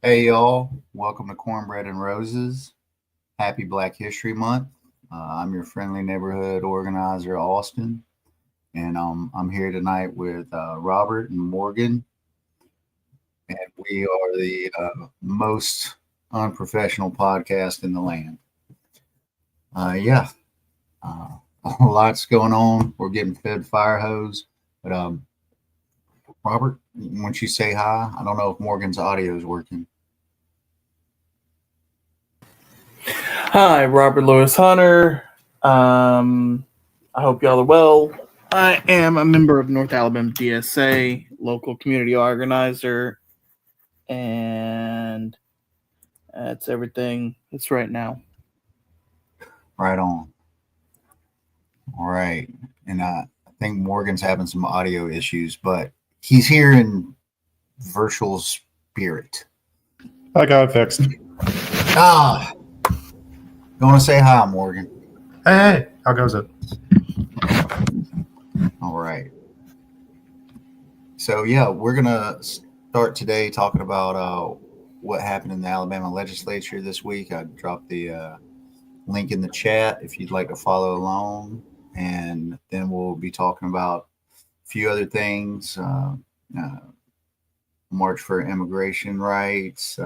Hey y'all, welcome to Cornbread and Roses. Happy Black History Month. I'm your friendly neighborhood organizer, Austin, and I'm here tonight with Robert and Morgan, and we are the most unprofessional podcast in the land. Yeah, uh, a lot's going on. We're getting fed fire hose, but Robert, once you say hi, I don't know if Morgan's audio is working. Hi, Robert Lewis Hunter. I hope y'all are well. I am a member of North Alabama DSA, local community organizer, and that's everything. It's right now. Right on. All right. And I think Morgan's having some audio issues, but he's here in virtual spirit. I got it fixed. Ah, you want to say hi, Morgan? Hey, how goes it? All right. So, yeah, we're going to start today talking about what happened in the Alabama legislature this week. I dropped the link in the chat if you'd like to follow along. And then we'll be talking about a few other things. March for immigration rights.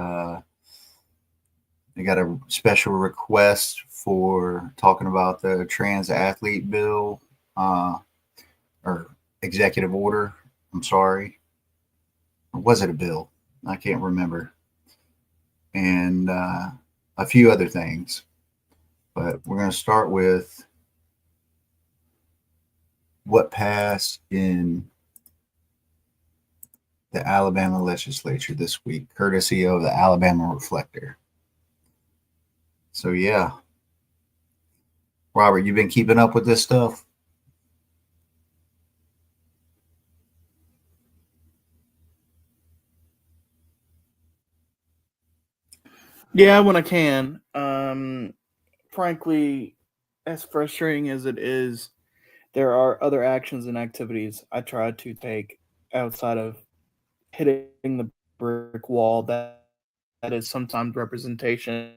They got a special request for talking about the trans athlete bill or executive order. I'm sorry. Or was it a bill? I can't remember. And a few other things. But we're going to start with what passed in the Alabama legislature this week, courtesy of the Alabama Reflector. So, yeah. Robert, you been keeping up with this stuff? Yeah, when I can. Frankly, as frustrating as it is, there are other actions and activities I try to take outside of hitting the brick wall that is sometimes representation.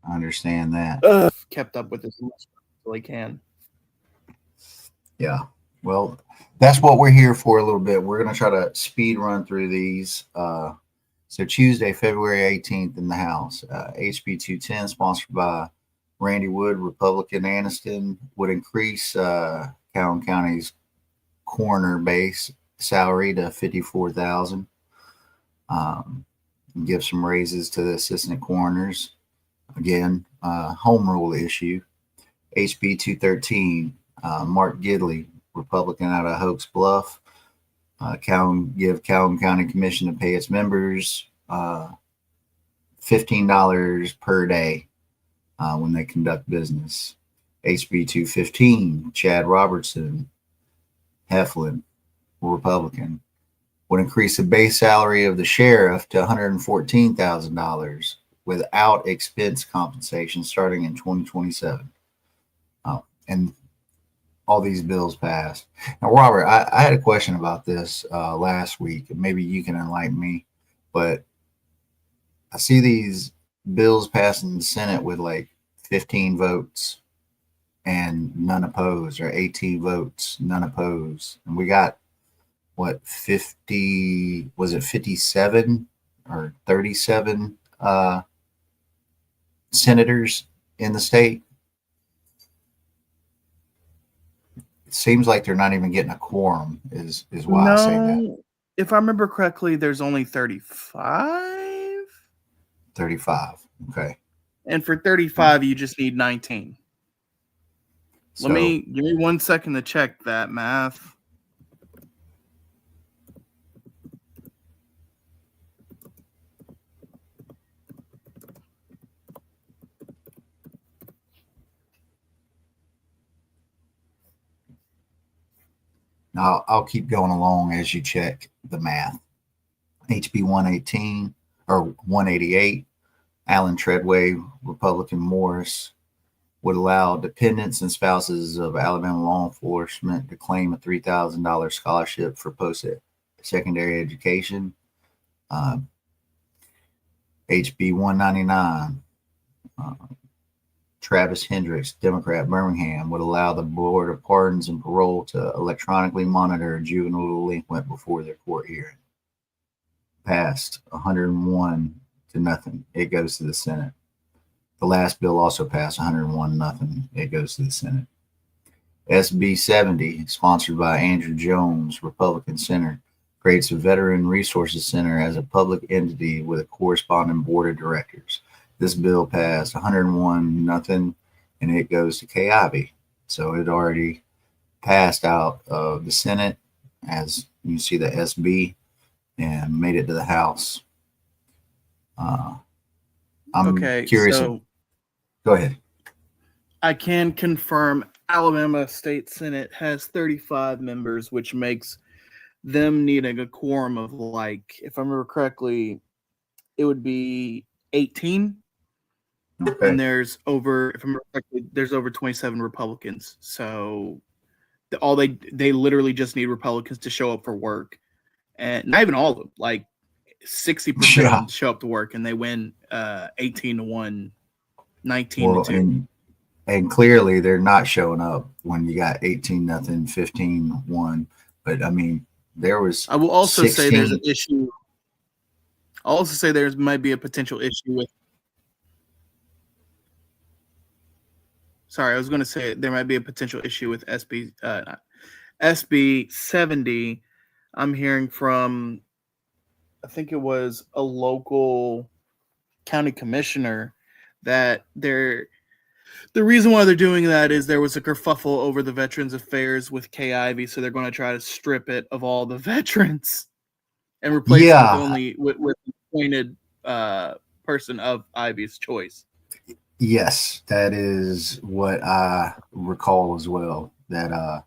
I understand that. Kept up with this as much as I really can. Yeah. Well, that's what we're here for a little bit. We're going to try to speed run through these. So Tuesday, February 18th in the House, HB 210, sponsored by Randy Wood, Republican Aniston, would increase Calhoun County's coroner base salary to $54,000. Give some raises to the assistant coroners. Again, home rule issue. HB 213, Mark Gidley, Republican out of Hoax Bluff. Give Calhoun County Commission to pay its members $15 per day when they conduct business. HB 215, Chad Robertson, Heflin, Republican, would increase the base salary of the sheriff to $114,000 without expense compensation starting in 2027. And all these bills passed. Now, Robert, I had a question about this last week. Maybe you can enlighten me. But I see these bills passed in the Senate with like 15 votes and none opposed, or 18 votes, none opposed. And we got, what, 50, was it 57 or 37 senators in the state? It seems like they're not even getting a quorum is why I say that. If I remember correctly, there's only 35. 35. Okay. And for 35, you just need 19. So, give me 1 second to check that math. I'll keep going along as you check the math. HB 118 or 188, Alan Treadway, Republican Morris, would allow dependents and spouses of Alabama law enforcement to claim a $3,000 scholarship for secondary education. HB 199, Travis Hendricks, Democrat, Birmingham, would allow the Board of Pardons and Parole to electronically monitor a juvenile delinquent before their court hearing. Passed 101 to nothing. It goes to the Senate. The last bill also passed 101 nothing. It goes to the Senate. SB 70, sponsored by Andrew Jones, Republican Senator, creates a Veteran Resources Center as a public entity with a corresponding board of directors. This bill passed 101 nothing, and it goes to Kay Ivey. So it already passed out of the Senate, as you see the SB, and made it to the House. I'm curious. So go ahead. I can confirm Alabama State Senate has 35 members, which makes them needing a quorum of, like, if I remember correctly, it would be 18. Okay. And there's over 27 Republicans. So they literally just need Republicans to show up for work, and not even all of them. Like 60% of them show up to work, and they win 18-1, 19-2. And clearly they're not showing up when you got 18 nothing, 15-1. But I mean, there was. I will also 16. say there's an issue. I'll also say there might be a potential issue with. Sorry, I was going to say there might be a potential issue with SB 70. I'm hearing from, I think it was a local county commissioner, that the reason why they're doing that is there was a kerfuffle over the Veterans Affairs with Kay Ivey, so they're going to try to strip it of all the veterans and replace it with an appointed person of Ivey's choice. Yes, that is what I recall as well, that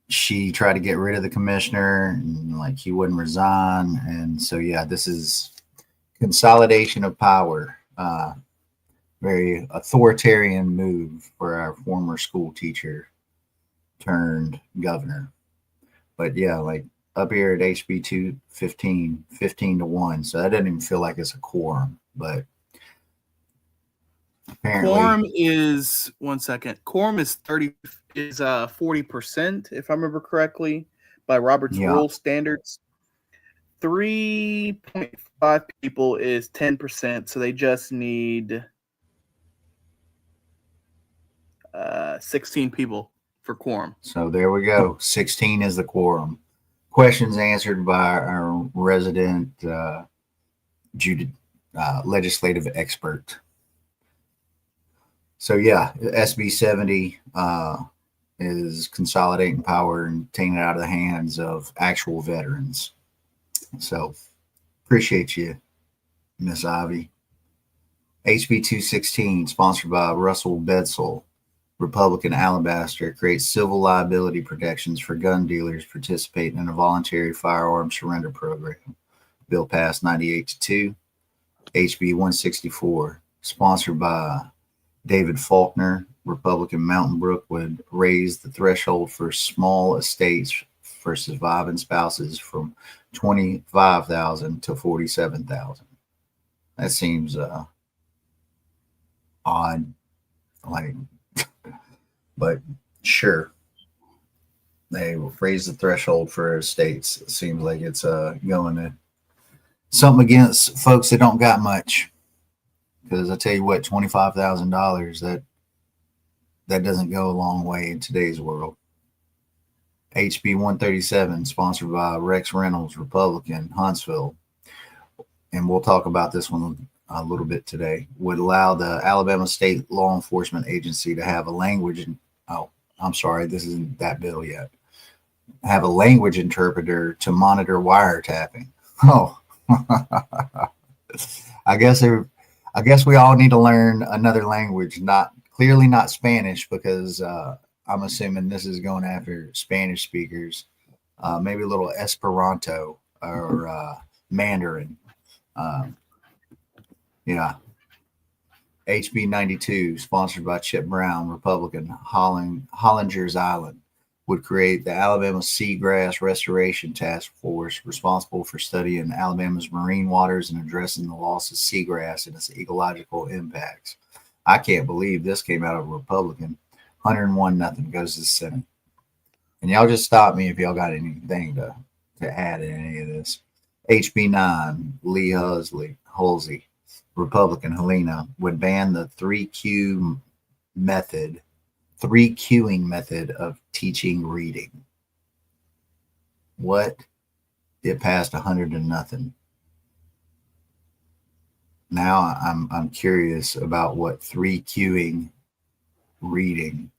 she tried to get rid of the commissioner, and like he wouldn't resign. And so, yeah, this is consolidation of power. Very authoritarian move for our former school teacher turned governor. But yeah, like up here at HB 215, 15-1. So that doesn't even feel like it's a quorum, but apparently Quorum is 40%, if I remember correctly, by Robert's Rule standards. 3.5 people is 10%, so they just need 16 people for quorum. So there we go. 16 is the quorum. Questions answered by our resident legislative expert. So yeah, SB 70 is consolidating power and taking it out of the hands of actual veterans. So appreciate you, Miss Ivy. HB 216, sponsored by Russell Bedsole, Republican Alabaster, creates civil liability protections for gun dealers participating in a voluntary firearm surrender program. Bill passed 98-2. HB 164, sponsored by David Faulkner, Republican Mountain Brook, would raise the threshold for small estates for surviving spouses from $25,000 to $47,000. That seems odd, like, but sure. They will raise the threshold for estates. It seems like it's going to something against folks that don't got much. Because I tell you what, $25,000, that doesn't go a long way in today's world. HB 137, sponsored by Rex Reynolds, Republican, Huntsville, and we'll talk about this one a little bit today, would allow the Alabama State Law Enforcement Agency to have a language. I'm sorry, this isn't that bill yet. Have a language interpreter to monitor wiretapping. Oh, I guess we all need to learn another language, not Spanish, because I'm assuming this is going after Spanish speakers. Maybe a little Esperanto or Mandarin. Yeah. HB 92, sponsored by Chip Brown, Republican, Hollinger's Island, would create the Alabama Seagrass Restoration Task Force, responsible for studying Alabama's marine waters and addressing the loss of seagrass and its ecological impacts. I can't believe this came out of a Republican. 101-0 goes to the Senate. And y'all just stop me if y'all got anything to add in any of this. HB 9, Lee Halsey, Republican, Helena, would ban the 3Q method, 3Qing method of teaching reading. What? It passed 100-0. Now I'm curious about what 3Qing reading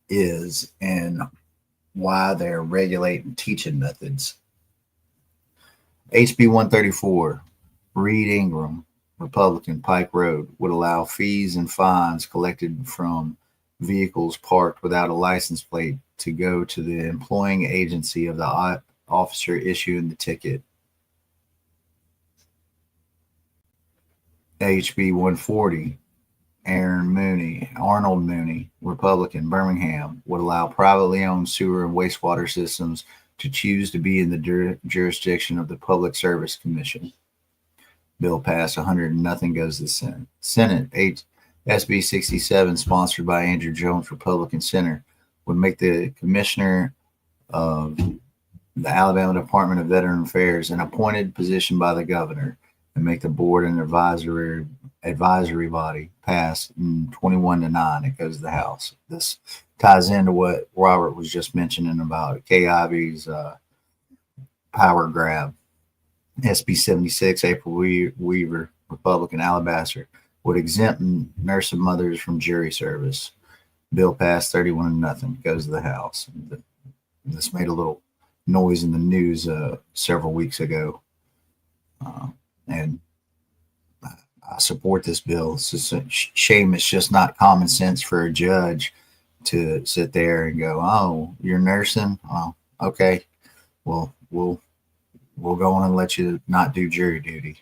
is and why they're regulating teaching methods. HB 134, Reed Ingram, Republican, Pike Road, would allow fees and fines collected from vehicles parked without a license plate to go to the employing agency of the officer issuing the ticket. HB 140, Arnold Mooney, Republican, Birmingham, would allow privately owned sewer and wastewater systems to choose to be in the jurisdiction of the Public Service Commission. Bill passed 100-0, goes to the Senate. SB 67, sponsored by Andrew Jones, Republican Senator, would make the commissioner of the Alabama Department of Veteran Affairs an appointed position by the governor and make the board an advisory body. Pass 21-9. It goes to the House. This ties into what Robert was just mentioning about Kay Ivey's power grab. SB 76, April Weaver, Republican, Alabaster, would exempt nursing mothers from jury service. Bill passed 31-0. Goes to the House. This made a little noise in the news several weeks ago. And I support this bill. It's a shame it's just not common sense for a judge to sit there and go, "Oh, you're nursing? Oh, okay. Well, we'll go on and let you not do jury duty."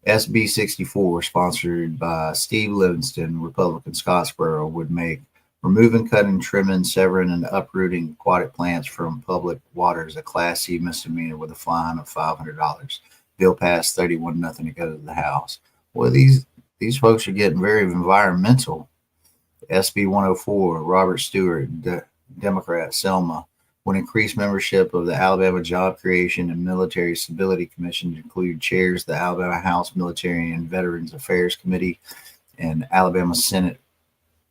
SB 64, sponsored by Steve Livingston, Republican, Scottsboro, would make removing, cutting, trimming, severing, and uprooting aquatic plants from public waters a Class C misdemeanor with a fine of $500. Bill passed 31-0 to go to the House. Well, these folks are getting very environmental. SB 104, Robert Stewart, Democrat, Selma, would increase membership of the Alabama Job Creation and Military Stability Commission to include chairs of the Alabama House Military and Veterans Affairs Committee and Alabama Senate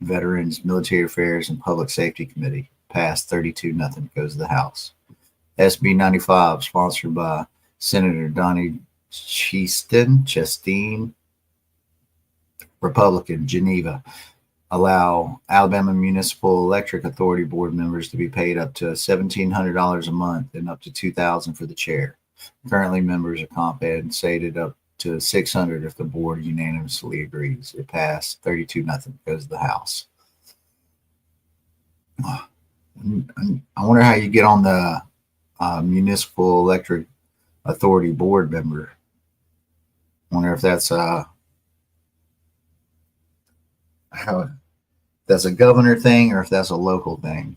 Veterans, Military Affairs, and Public Safety Committee. Passed 32-0, goes to the House. SB 95, sponsored by Senator Donnie Chasteen, Republican, Geneva, allow Alabama Municipal Electric Authority board members to be paid up to $1,700 a month and up to $2,000 for the chair. Currently, members are compensated up to $600 if the board unanimously agrees. It passed 32-0, goes to the House. I wonder how you get on the Municipal Electric Authority board member. I wonder if that's that's a governor thing or if that's a local thing.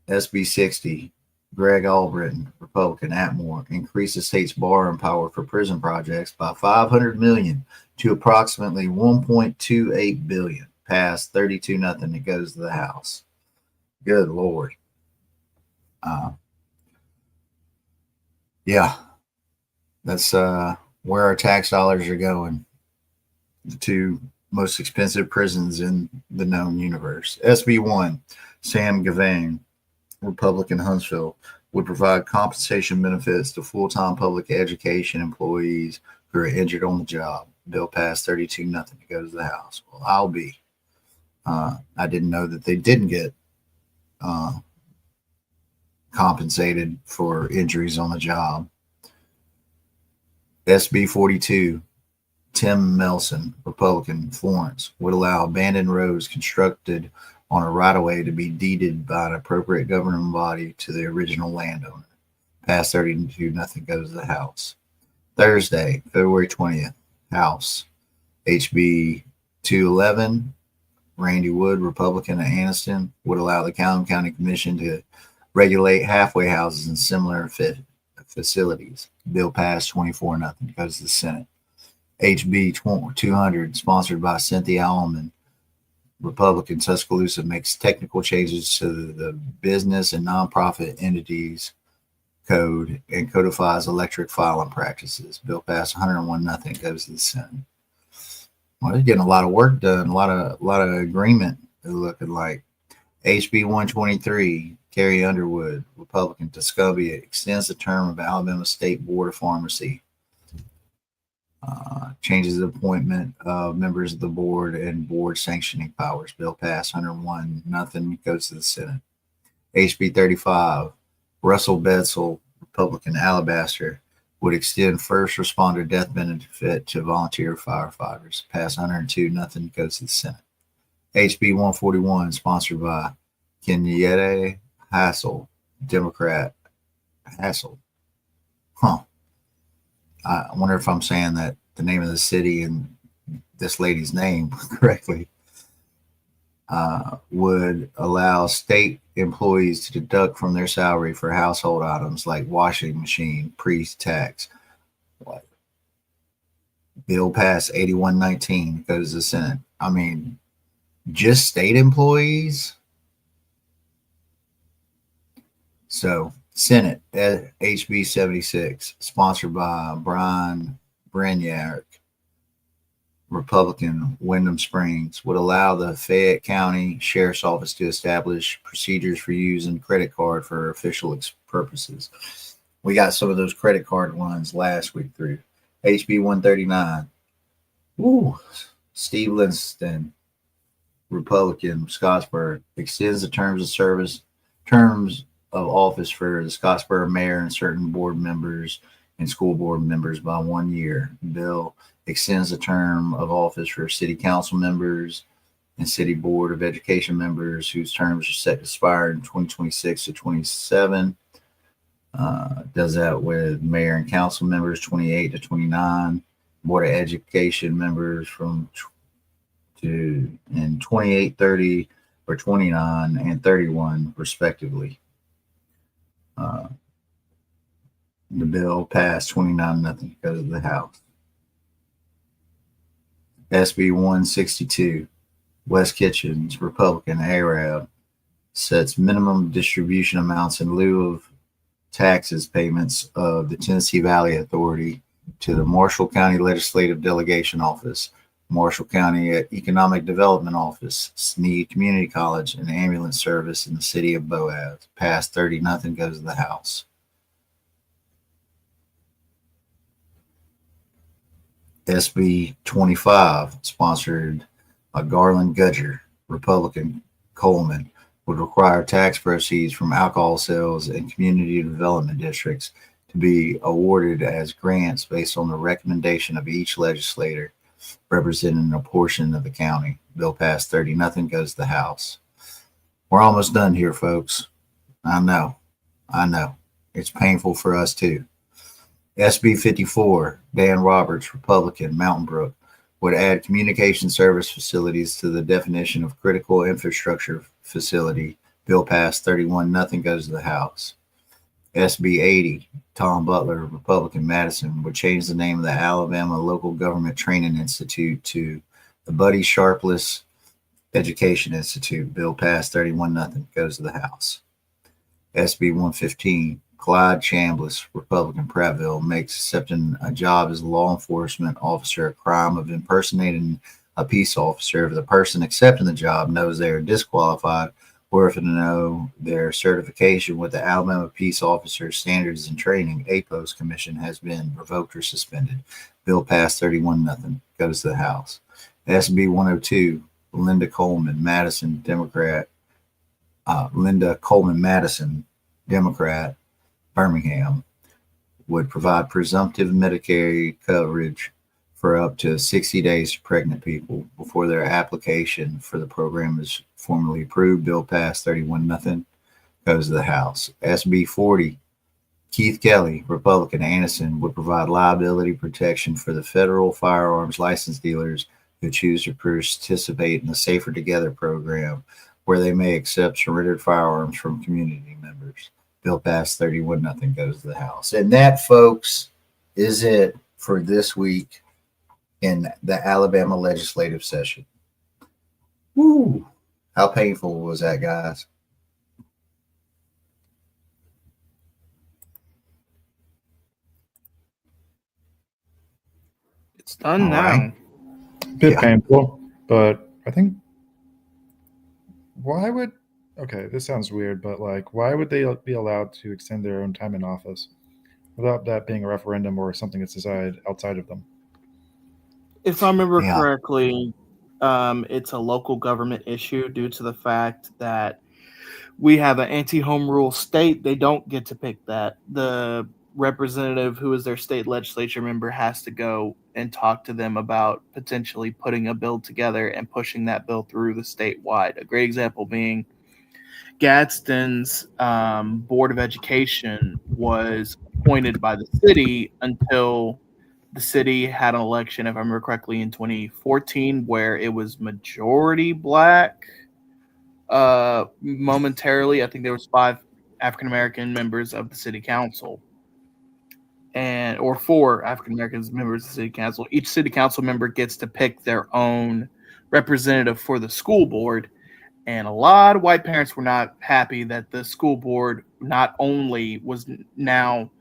SB 60, Greg Albritton, Republican, Atmore, increases state's borrowing power for prison projects by $500 million to approximately $1.28 billion. Passed 32-0. It goes to the House. Good Lord. Yeah, that's where our tax dollars are going. The two most expensive prisons in the known universe. SB 1, Sam Gavane, Republican, Huntsville, would provide compensation benefits to full-time public education employees who are injured on the job. Bill passed 32-0. It goes to the House. Well, I'll be. I didn't know that they didn't get compensated for injuries on the job. SB 42, Tim Melson, Republican, Florence, would allow abandoned roads constructed on a right-of-way to be deeded by an appropriate governing body to the original landowner. Passed 32-0, goes to the House. Thursday, February 20th, House. HB 211, Randy Wood, Republican of Anniston, would allow the County Commission to regulate halfway houses and similar facilities. Bill passed 24-0. Goes to the Senate. HB 200, sponsored by Cynthia Allman, Republican, Tuscaloosa, makes technical changes to the business and nonprofit entities code and codifies electric filing practices. Bill passed 101-0. Goes to the Senate. Well, they're getting a lot of work done, a lot of agreement. They're looking like HB 123. Carrie Underwood, Republican, Tuscumbia, extends the term of Alabama State Board of Pharmacy. Changes the appointment of members of the board and board sanctioning powers. Bill passed 101-0. Goes to the Senate. HB 35. Russell Bedsel, Republican, Alabaster, would extend first responder death benefit to volunteer firefighters. Passed 102-0. Goes to the Senate. HB 141, sponsored by Kenyatta Hassel, Democrat. Hassel. Huh. I wonder if I'm saying that the name of the city and this lady's name correctly. Would allow state employees to deduct from their salary for household items like washing machine pre-tax. Bill passed 81-19. Goes to the Senate. I mean, just state employees. So, Senate, HB 76, sponsored by Brian Breniak, Republican, Wyndham Springs, would allow the Fayette County Sheriff's Office to establish procedures for using credit card for official purposes. We got some of those credit card ones last week through. HB 139. Ooh, Steve Linston, Republican, Scottsburg, extends the terms of office for the Scottsboro mayor and certain board members and school board members by 1 year. Bill extends the term of office for city council members and city board of education members whose terms are set to expire in 2026 to 27. Does that with mayor and council members 28 to 29, board of education members from 28, 30, or 29 and 31 respectively. The bill passed 29-0. Goes to the House. SB 162, West Kitchens, Republican, Arab, sets minimum distribution amounts in lieu of taxes payments of the Tennessee Valley Authority to the Marshall County Legislative Delegation Office, Marshall County Economic Development Office, Snead Community College, and ambulance service in the city of Boaz. Passed 30-0. Goes to the House. SB 25, sponsored by Garland Gudger, Republican, Coleman, would require tax proceeds from alcohol sales and community development districts to be awarded as grants based on the recommendation of each legislator representing a portion of the county. Bill passed 30-0. Goes to the House. We're almost done here, folks. I know. It's painful for us too. SB 54, Dan Roberts, Republican, Mountain Brook, would add communication service facilities to the definition of critical infrastructure facility. Bill passed 31-0. Goes to the House. SB 80, Tom Butler, Republican, Madison, would change the name of the Alabama Local Government Training Institute to the Buddy Sharpless Education Institute. Bill passed 31-0. Goes to the House. SB 115, Clyde Chambliss, Republican, Prattville, makes accepting a job as a law enforcement officer a crime of impersonating a peace officer if the person accepting the job knows they are disqualified or if they know their certification with the Alabama Peace Officer Standards and Training APOS Commission has been revoked or suspended. Bill passed 31-0. Goes to the House. SB 102, Linda Coleman Madison, Democrat, Birmingham, would provide presumptive Medicare coverage for up to 60 days to pregnant people before their application for the program is formally approved. Bill passed 31-0. Goes to the House. SB 40, Keith Kelly, Republican, Anniston, would provide liability protection for the federal firearms license dealers who choose to participate in the Safer Together program, where they may accept surrendered firearms from community members. Bill passed 31, nothing goes to the House. And that, folks, is it for this week in the Alabama legislative session. Woo! How painful was that, guys? It's done All now. right. Bit Yeah. painful, but I think okay, this sounds weird, but like, why would they be allowed to extend their own time in office without that being a referendum or something that's decided outside of them? If I remember Yeah. correctly, it's a local government issue due to the fact that we have an anti-home rule state. They don't get to pick that. The representative who is their state legislature member has to go and talk to them about potentially putting a bill together and pushing that bill through the statewide. A great example being Gadsden's Board of Education was appointed by the city until the city had an election, if I remember correctly, in 2014, where it was majority black. Momentarily, I think there was 5 African American members of the city council, or 4 African Americans members of the city council. Each city council member gets to pick their own representative for the school board. And a lot of white parents were not happy that the school board not only was now,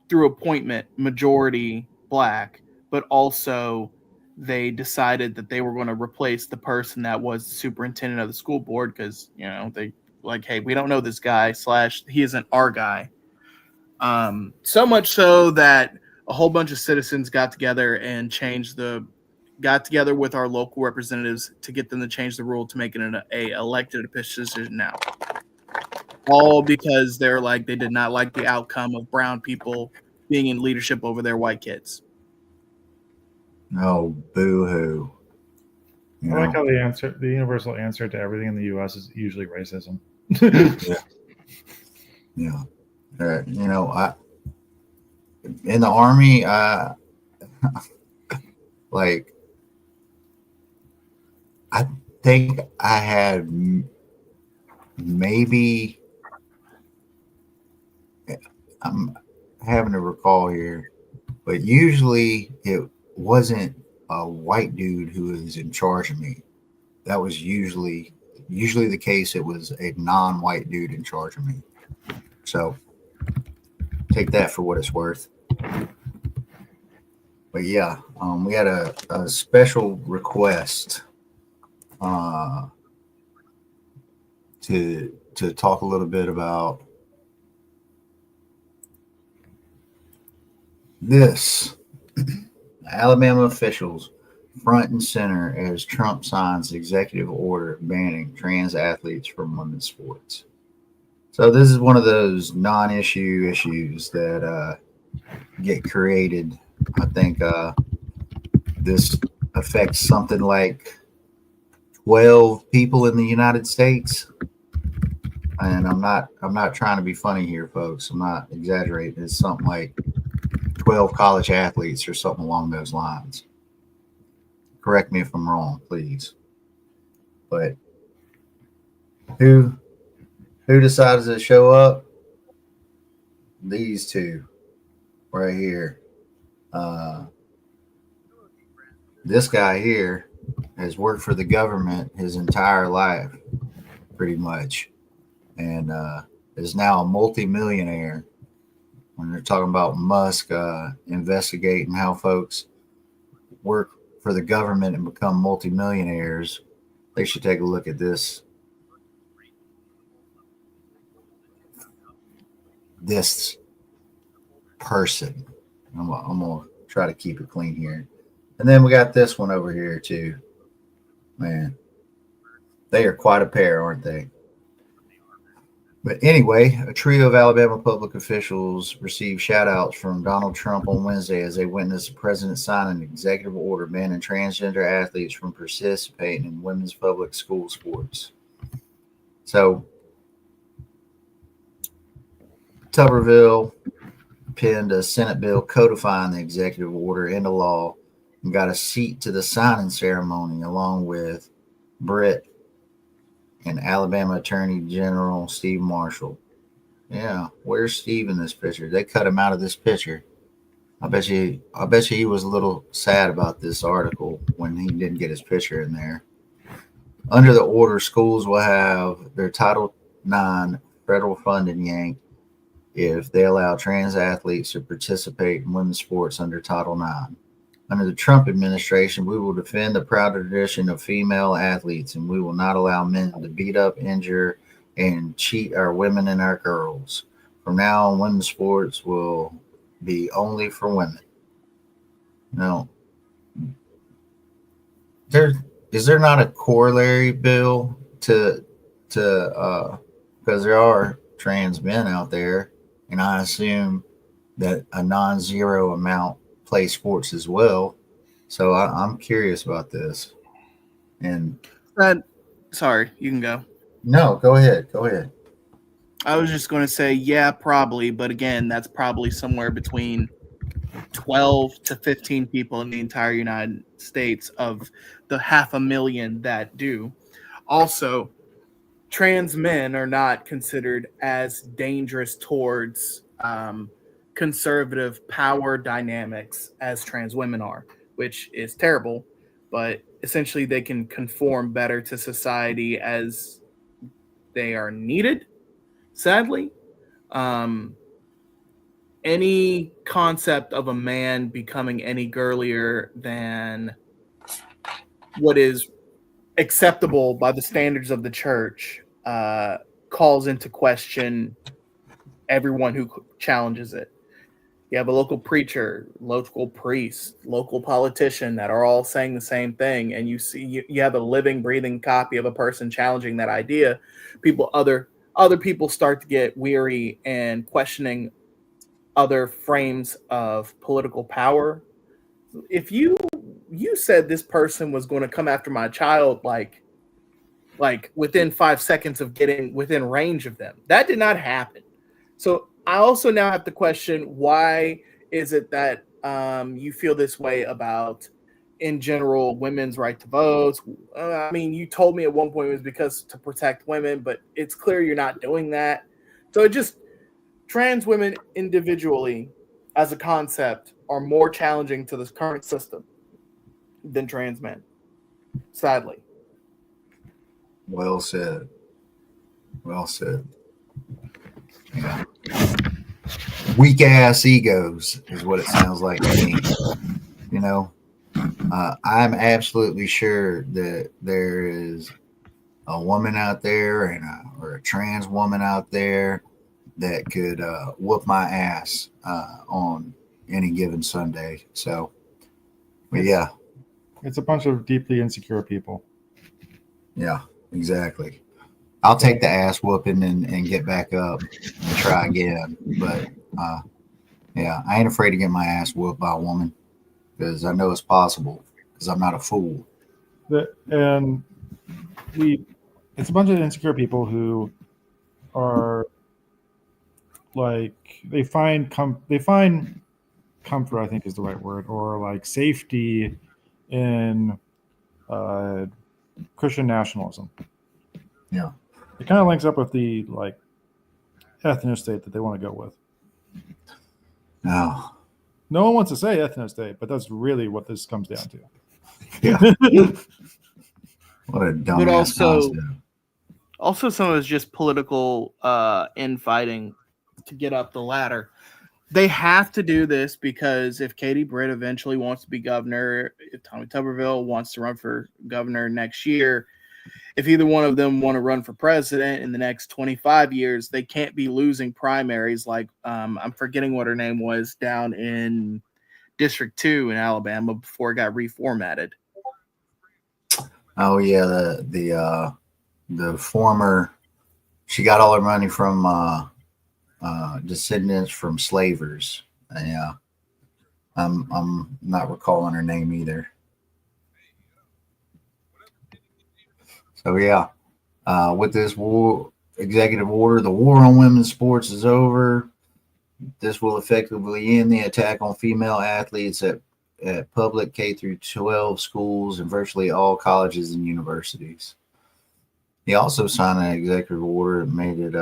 through appointment, majority black, but also they decided that they were going to replace the person that was the superintendent of the school board because, they like, hey, we don't know this guy / he isn't our guy. So much so that a whole bunch of citizens got together and got together with our local representatives to get them to change the rule to make it a elected position now. All because they did not like the outcome of brown people being in leadership over their white kids. Oh, boo-hoo. I like how the universal answer to everything in the U.S. is usually racism. Yeah. In the Army, like, I think I had maybe, I'm having to recall here, but usually it wasn't a white dude who was in charge of me. That was usually the case. It was a non-white dude in charge of me. So take that for what it's worth. But yeah, we had a special request to talk a little bit about this. Alabama officials front and center as Trump signs executive order banning trans athletes from women's sports. So this is one of those non-issue issues that get created. I think this affects something like 12 people in the United States. And I'm not trying to be funny here, folks. I'm not exaggerating. It's something like 12 college athletes or something along those lines. Correct me if I'm wrong, please. But who decides to show up? These two right here. This guy here has worked for the government his entire life, pretty much, and is now a multimillionaire. When they're talking about Musk investigating how folks work for the government and become multimillionaires, they should take a look at this person. I'm gonna try to keep it clean here. And then we got this one over here too. Man, they are quite a pair, aren't they? But anyway, a trio of Alabama public officials received shout-outs from Donald Trump on Wednesday as they witnessed the president sign an executive order banning transgender athletes from participating in women's public school sports. So, Tuberville penned a Senate bill codifying the executive order into law and got a seat to the signing ceremony along with Britt and Alabama Attorney General Steve Marshall. Yeah, where's Steve in this picture? They cut him out of this picture. I bet you he was a little sad about this article when he didn't get his picture in there. Under the order, schools will have their Title IX federal funding yanked if they allow trans athletes to participate in women's sports under Title IX. Under the Trump administration, we will defend the proud tradition of female athletes, and we will not allow men to beat up, injure, and cheat our women and our girls. From now on, women's sports will be only for women. Now, is there not a corollary bill to because there are trans men out there, and I assume that a non-zero amount play sports as well. So I'm curious about this. And sorry, you can go. No, go ahead. I was just going to say, yeah, probably. But again, that's probably somewhere between 12 to 15 people in the entire United States of the 500,000 that do. Also, trans men are not considered as dangerous towards conservative power dynamics as trans women are, which is terrible. But essentially, they can conform better to society as they are needed. Sadly, any concept of a man becoming any girlier than what is acceptable by the standards of the church calls into question everyone who challenges it. You have a local preacher, local priest, local politician that are all saying the same thing, and you have a living, breathing copy of a person challenging that idea. Other people start to get weary and questioning other frames of political power. If you said this person was going to come after my child, like within 5 seconds of getting within range of them, that did not happen. So I also now have to question, why is it that you feel this way about, in general, women's right to vote? I mean, you told me at one point it was because to protect women, but it's clear you're not doing that. So it just, trans women individually as a concept are more challenging to this current system than trans men, sadly. Well said. Yeah. Weak ass egos is what it sounds like to me. You know, I'm absolutely sure that there is a woman out there or a trans woman out there that could whoop my ass on any given Sunday. So, but yeah. It's a bunch of deeply insecure people. Yeah, exactly. I'll take the ass whooping and get back up and try again. But yeah, I ain't afraid to get my ass whooped by a woman because I know it's possible because I'm not a fool. And it's a bunch of insecure people who are like, they find comfort, I think is the right word, or like safety in Christian nationalism. Yeah. It kind of links up with the like ethno state that they want to go with. No. No one wants to say ethno state, but that's really what this comes down to. Yeah. What a dumb concept. Also, some of it's just political infighting to get up the ladder. They have to do this because if Katie Britt eventually wants to be governor, if Tommy Tuberville wants to run for governor next year, if either one of them want to run for president in the next 25 years, they can't be losing primaries like I'm forgetting what her name was down in District 2 in Alabama before it got reformatted. Oh yeah, the former, she got all her money from descendants from slavers. Yeah, I'm not recalling her name either. So yeah, with this executive order, the war on women's sports is over. This will effectively end the attack on female athletes at at public K through 12 schools and virtually all colleges and universities. He also signed an executive order that made it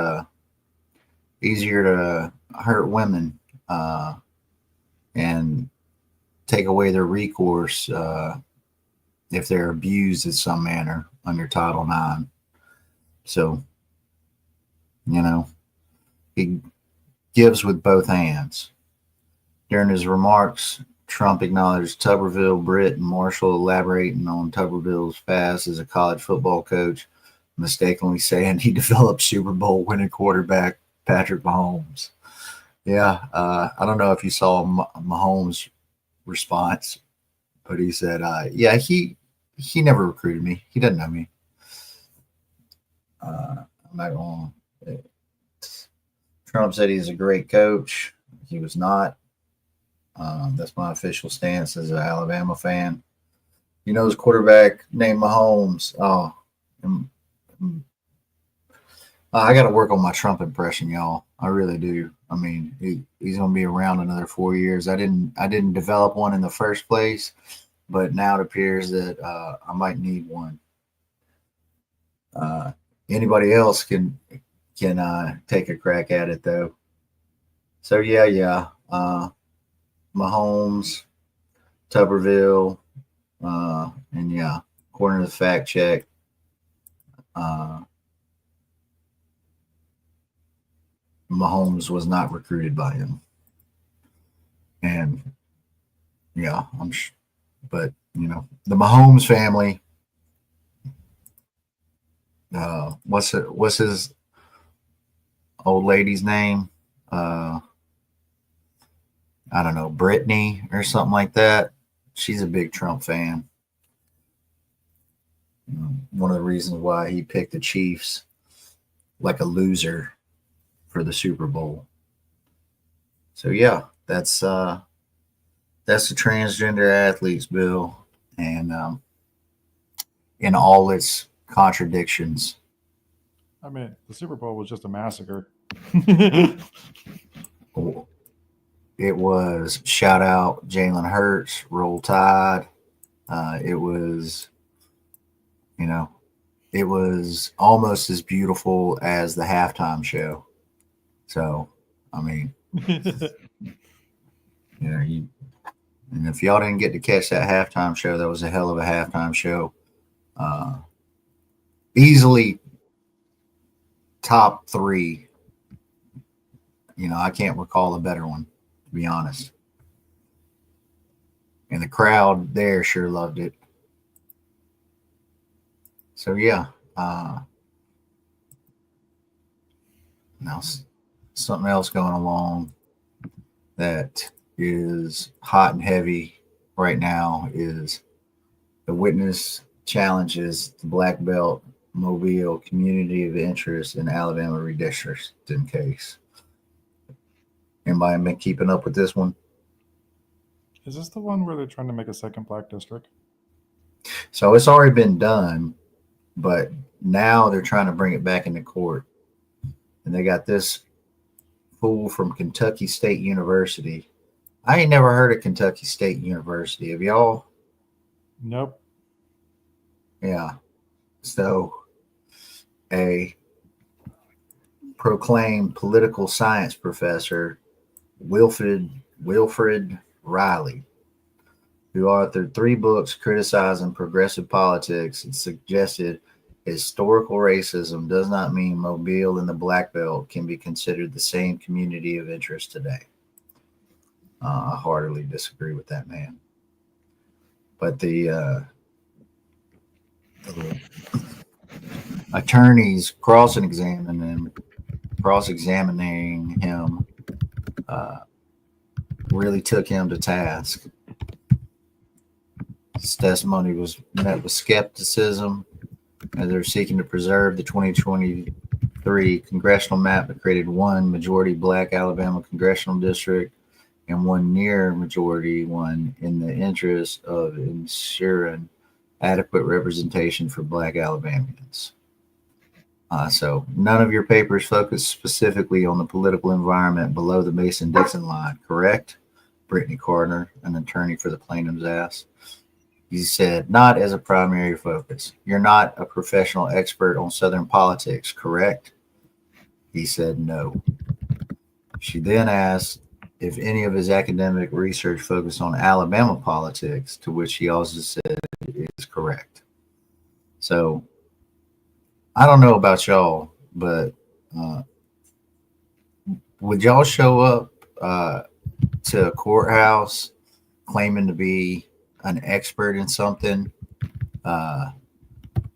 easier to hurt women and take away their recourse if they're abused in some manner under Title IX. So, he gives with both hands. During his remarks, Trump acknowledged Tuberville, Britt, and Marshall elaborating on Tuberville's past as a college football coach, mistakenly saying he developed Super Bowl winning quarterback Patrick Mahomes. Yeah, I don't know if you saw Mahomes' response, but he said, "Yeah, he never recruited me. He doesn't know me." I'm not going. Trump said he's a great coach. He was not. That's my official stance as an Alabama fan. His quarterback named Mahomes. I got to work on my Trump impression, y'all. I really do. I mean, he's going to be around another 4 years. I didn't develop one in the first place, but now it appears that I might need one. Anybody else can take a crack at it though. So yeah. Mahomes, Tuberville, and yeah, according to the fact check, Mahomes was not recruited by him. And yeah, but the Mahomes family, what's his old lady's name? I don't know, Brittany or something like that. She's a big Trump fan. One of the reasons why he picked the Chiefs like a loser for the Super Bowl. So yeah, that's the transgender athletes bill, and in all its contradictions. I mean, the Super Bowl was just a massacre. It was shout out Jalen Hurts, Roll Tide. It was almost as beautiful as the halftime show. So, I mean, and if y'all didn't get to catch that halftime show, that was a hell of a halftime show. Easily top 3. I can't recall a better one, to be honest. And the crowd there sure loved it. So yeah, now something else going along that is hot and heavy right now is the witness challenges the Black Belt Mobile Community of Interest in Alabama redistricting case. Anybody been keeping up with this one? Is this the one where they're trying to make a second black district? So it's already been done, but now they're trying to bring it back into court. And they got this fool from Kentucky State University. I ain't never heard of Kentucky State University. Have y'all? Nope. Yeah. So a proclaimed political science professor, Wilfred Riley, who authored 3 books criticizing progressive politics and suggested historical racism does not mean Mobile and the Black Belt can be considered the same community of interest today. I heartily disagree with that man. But the attorneys cross-examining him really took him to task. His testimony was met with skepticism as they're seeking to preserve the 2023 congressional map that created one majority black Alabama congressional district and one near majority one in the interest of ensuring adequate representation for black Alabamians. So none of your papers focus specifically on the political environment below the Mason-Dixon line, correct? Brittany Carter, an attorney for the plaintiffs, asked. He said, not as a primary focus. You're not a professional expert on Southern politics, correct? He said no. She then asked if any of his academic research focused on Alabama politics, to which he also said is correct. So I don't know about y'all, but would y'all show up to a courthouse claiming to be an expert in something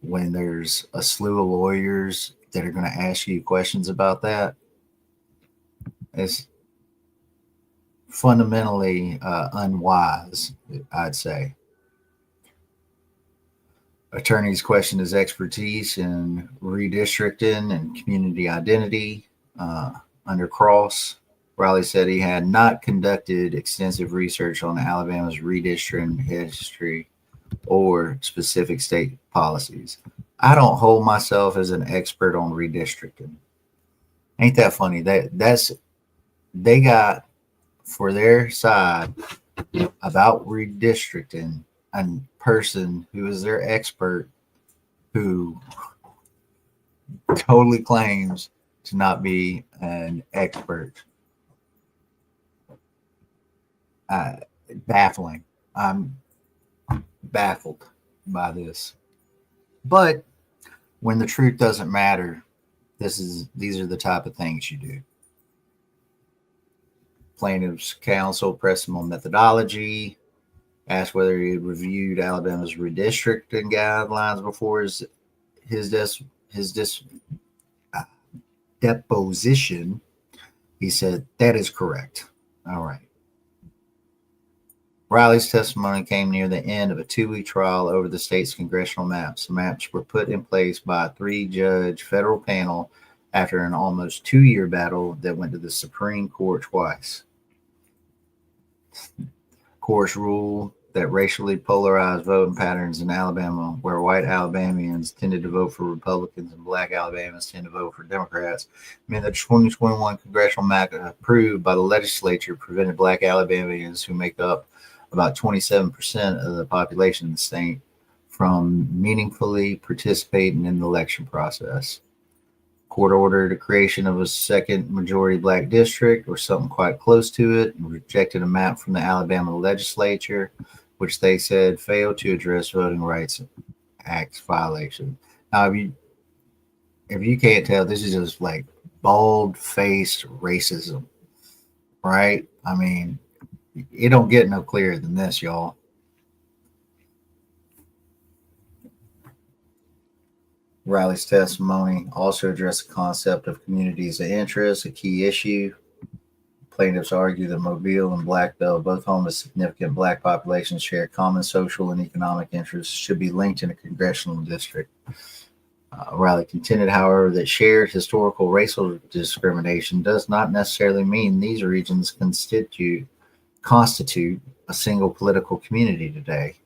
when there's a slew of lawyers that are going to ask you questions about that? It's fundamentally unwise, I'd say. Attorneys questioned his expertise in redistricting and community identity under Cross. Riley said he had not conducted extensive research on Alabama's redistricting history or specific state policies. I don't hold myself as an expert on redistricting. Ain't that funny? They got for their side about redistricting a person who is their expert who totally claims to not be an expert. Baffling. I'm baffled by this. But when the truth doesn't matter, these are the type of things you do. Plaintiff's counsel pressed him on methodology, asked whether he had reviewed Alabama's redistricting guidelines before his deposition. He said, that is correct. All right. Riley's testimony came near the end of a 2-week trial over the state's congressional maps. The maps were put in place by a 3-judge federal panel after an almost 2-year battle that went to the Supreme Court twice. Courts ruled that racially polarized voting patterns in Alabama, where white Alabamians tended to vote for Republicans and black Alabamians tend to vote for Democrats, meant the 2021 congressional map approved by the legislature prevented black Alabamians, who make up about 27% of the population in the state, from meaningfully participating in the election process. Court ordered the creation of a second majority black district or something quite close to it, and rejected a map from the Alabama legislature, which they said failed to address Voting Rights Act violation. Now, if you can't tell, this is just like bald-faced racism, right? I mean, it don't get no clearer than this, y'all. Riley's testimony also addressed the concept of communities of interest, a key issue. Plaintiffs argue that Mobile and Black Belt, both home to significant black populations, share common social and economic interests, should be linked in a congressional district. Riley contended, however, that shared historical racial discrimination does not necessarily mean these regions constitute a single political community today.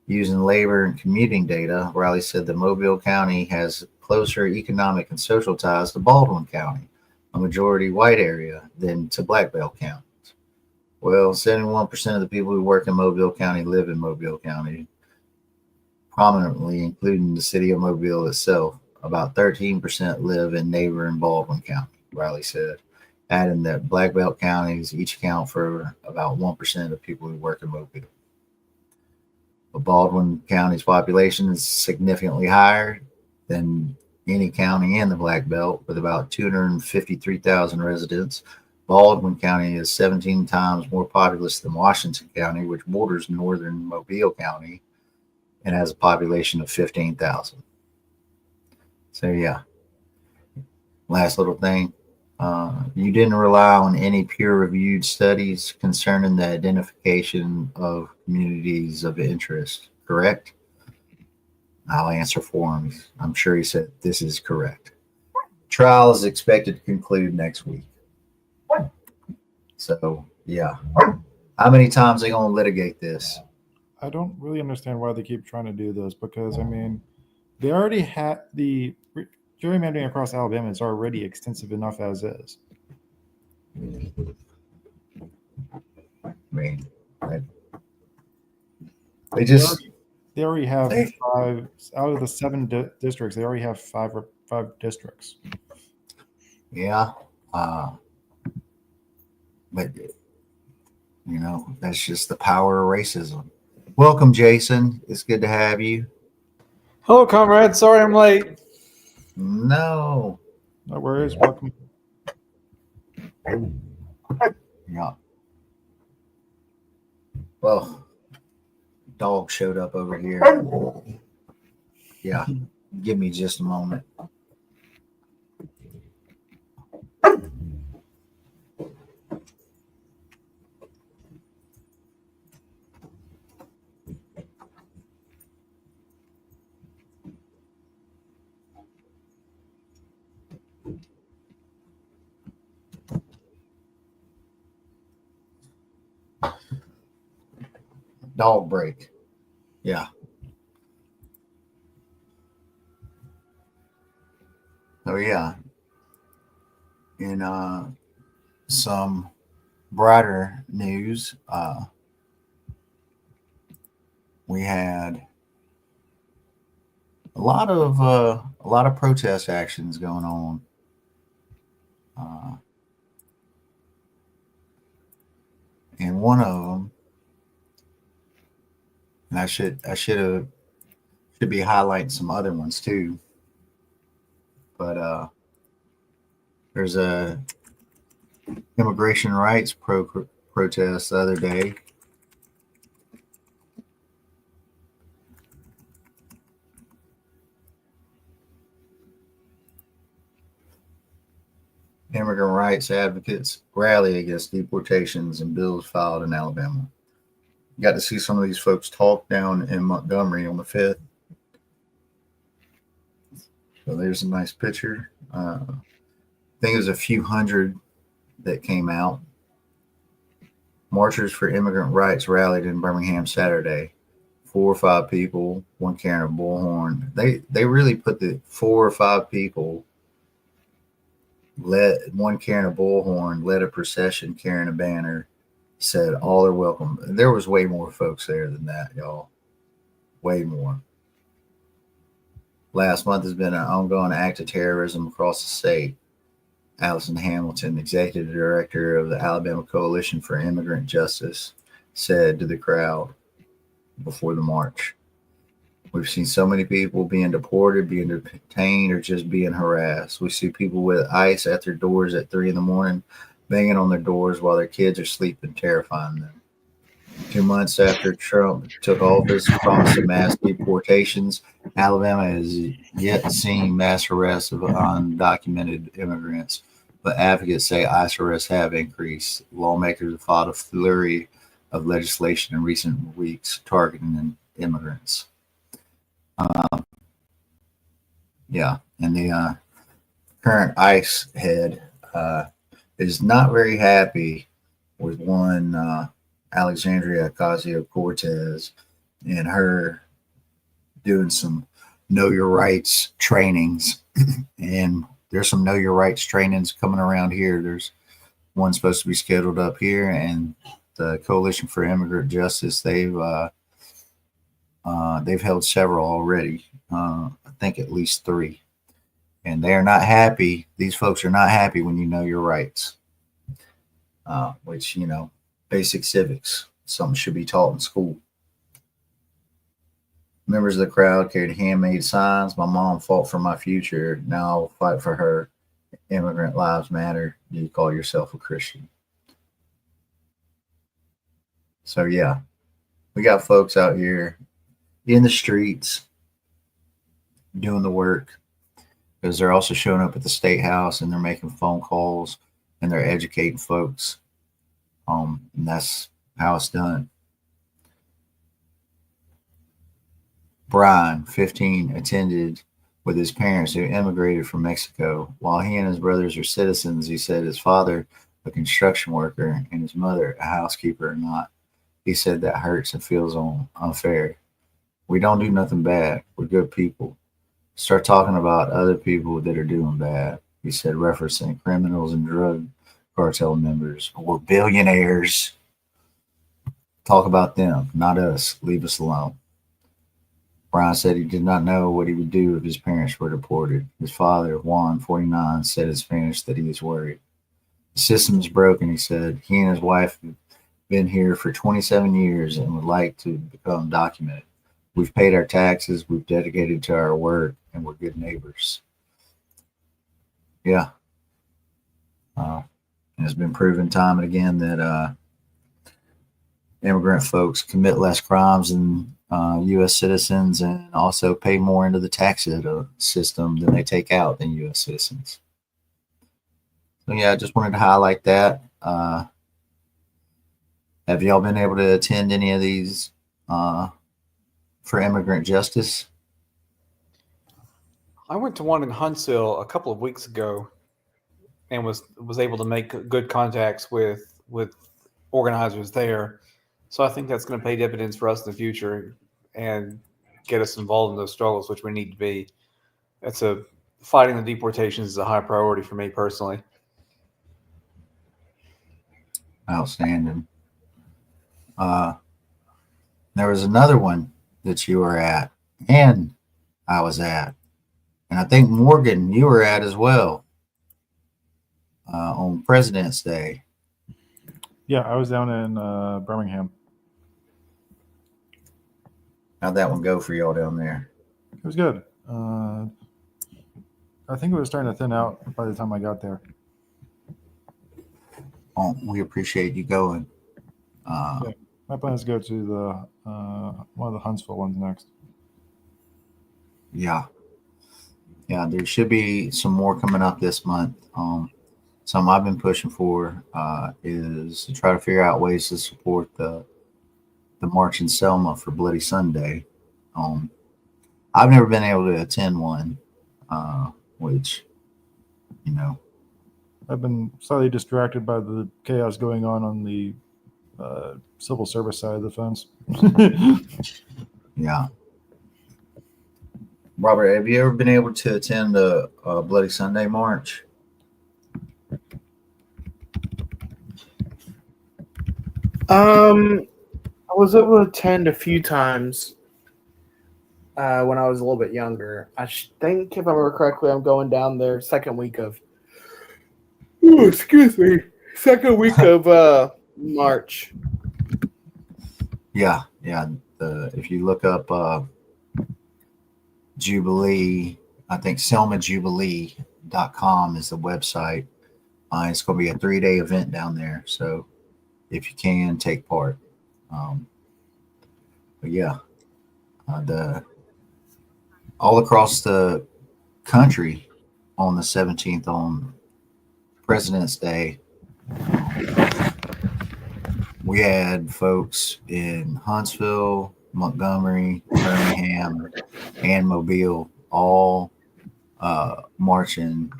Using labor and commuting data, Riley said that Mobile County has closer economic and social ties to Baldwin County, a majority white area, than to Black Belt counties. Well, 71% of the people who work in Mobile County live in Mobile County, prominently including the city of Mobile itself. About 13% live in neighboring Baldwin County, Riley said, adding that Black Belt counties each account for about 1% of people who work in Mobile. But Baldwin County's population is significantly higher than any county in the Black Belt, with about 253,000 residents. Baldwin County is 17 times more populous than Washington County, which borders northern Mobile County and has a population of 15,000. So yeah, last little thing. You didn't rely on any peer-reviewed studies concerning the identification of communities of interest, correct? I'll answer for him. I'm sure he said this is correct. Trial is expected to conclude next week. So, yeah. How many times are they going to litigate this? I don't really understand why they keep trying to do this, because, I mean, they already had the gerrymandering across Alabama is already extensive enough as is. mean, they just They already have they, 5 out of the 7 districts. They already have 5 districts. yeah. But that's just the power of racism. Welcome, Jason. It's good to have you. Hello, comrade. Sorry I'm late. No. No worries. Welcome. Yeah. Well, dog showed up over here. Yeah. Give me just a moment. Dog break. Yeah. Oh yeah. In some brighter news, we had a lot of protest actions going on. And one of them, and I should be highlighting some other ones too. But there's a immigration rights protest the other day. Immigrant rights advocates rally against deportations and bills filed in Alabama. Got to see some of these folks talk down in Montgomery on the 5th. So there's a nice picture. I think it was a few hundred that came out. Marchers for immigrant rights rallied in Birmingham Saturday. 4 or 5 people, one carrying a bullhorn. They really put the 4 or 5 people, one carrying a bullhorn, led a procession carrying a banner, said all are welcome. There was way more folks there than that, y'all. Way more. Last month has been an ongoing act of terrorism across the state. Allison Hamilton, executive director of the Alabama Coalition for Immigrant Justice, said to the crowd before the march, "We've seen so many people being deported, being detained, or just being harassed. We see people with ICE at their doors at 3 a.m, banging on their doors while their kids are sleeping, terrifying them." 2 months after Trump took office, promising mass deportations, Alabama has yet seen mass arrests of undocumented immigrants, but advocates say ICE arrests have increased. Lawmakers have filed a flurry of legislation in recent weeks targeting immigrants. And the current ICE head is not very happy with one Alexandria Ocasio-Cortez and her doing some know your rights trainings. And there's some know your rights trainings coming around here. There's one supposed to be scheduled up here, and the Coalition for Immigrant Justice, they've held several already. I think at least 3. And they are not happy. These folks are not happy when you know your rights, which, basic civics, something should be taught in school. Members of the crowd carried handmade signs. "My mom fought for my future. Now I'll fight for her. Immigrant lives matter. Do you call yourself a Christian?" So, yeah, we got folks out here in the streets doing the work, because they're also showing up at the State House and they're making phone calls and they're educating folks. And that's how it's done. Brian, 15, attended with his parents who immigrated from Mexico. While he and his brothers are citizens, he said his father, a construction worker, and his mother, a housekeeper, are not. He said that hurts and feels unfair. "We don't do nothing bad. We're good people. Start talking about other people that are doing bad," he said, referencing criminals and drug cartel members or billionaires. Talk about them, not us. Leave us alone. Brian said he did not know what he would do if his parents were deported. His father, Juan, 49, said in Spanish that he is worried. The system is broken, he said. He and his wife have been here for 27 years and would like to become documented. We've paid our taxes, we've dedicated to our work, and we're good neighbors. Yeah. It's been proven time and again that immigrant folks commit less crimes than U.S. citizens and also pay more into the tax system than they take out than U.S. citizens. So, yeah, I just wanted to highlight that. Have y'all been able to attend any of these for immigrant justice? I went to one in Huntsville a couple of weeks ago and was able to make good contacts with organizers there. So I think that's going to pay dividends for us in the future and get us involved in those struggles, which we need to be. Fighting the deportations is a high priority for me personally. Outstanding. There was another one that you were at and I was at. And I think Morgan, you were at as well on President's Day. Yeah, I was down in Birmingham. How'd that one go for y'all down there? It was good. I think it was starting to thin out by the time I got there. Oh, we appreciate you going. Yeah. My plan is to go to the one of the Huntsville ones next. Yeah, there should be some more coming up this month. Something I've been pushing for is to try to figure out ways to support the March in Selma for Bloody Sunday. I've never been able to attend one, which, you know. I've been slightly distracted by the chaos going on the civil service side of the fence. Yeah. Robert, have you ever been able to attend a Bloody Sunday march? I was able to attend a few times when I was a little bit younger. I think, if I remember correctly, I'm going down there second week of March. Yeah. If you look up Jubilee, I think selmajubilee.com is the website. It's going to be a 3-day event down there. So if you can, take part. But yeah, all across the country on the 17th on President's Day, we had folks in Huntsville, Montgomery, Birmingham, and Mobile all marching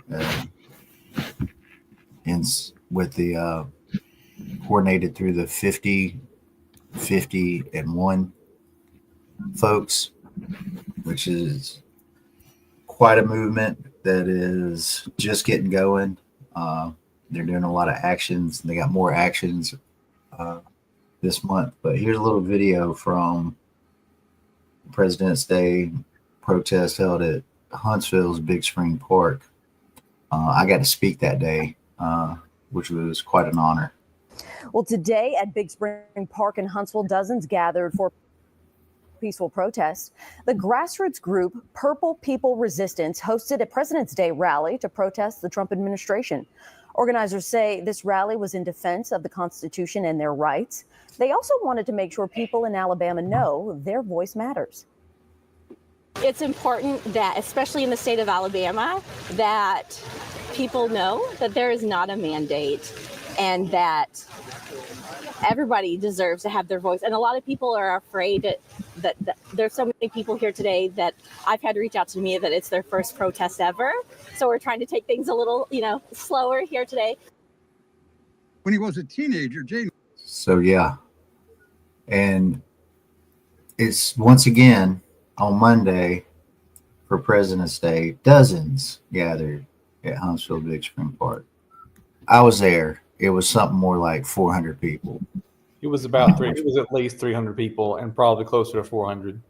with the coordinated through the 50, 50, and 1 folks, which is quite a movement that is just getting going. They're doing a lot of actions. They got more actions this month. But here's a little video from President's Day protest held at Huntsville's Big Spring Park. I got to speak that day, which was quite an honor. Well, today at Big Spring Park in Huntsville, dozens gathered for peaceful protest. The grassroots group Purple People Resistance hosted a President's Day rally to protest the Trump administration. Organizers say this rally was in defense of the Constitution and their rights. They also wanted to make sure people in Alabama know their voice matters. It's important that, especially in the state of Alabama, that people know that there is not a mandate and that everybody deserves to have their voice. And a lot of people are afraid that there's so many people here today that I've had reach out to me that it's their first protest ever. So we're trying to take things a little, slower here today. When he was a teenager, Jane. So, yeah. And it's once again on Monday for President's Day, dozens gathered at Huntsville Big Spring Park. I was there. It was something more like 400 people. It was about three. It was at least 300 people, and probably closer to 400.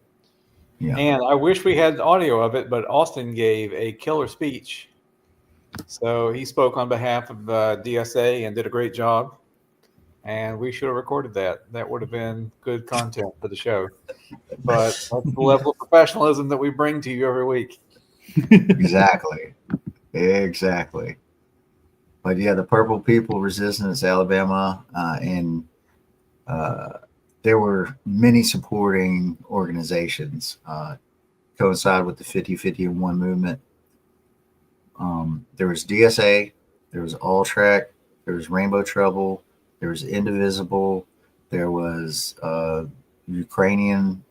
Yeah. And I wish we had audio of it, but Austin gave a killer speech. So he spoke on behalf of DSA and did a great job. And we should have recorded that. That would have been good content for the show. But that's the level of professionalism that we bring to you every week. Exactly. Exactly. But yeah, the Purple People Resistance Alabama, and there were many supporting organizations coincide with the 50-50-1 movement. There was DSA, there was All Track, there was Rainbow Trouble, there was Indivisible, there was Ukrainian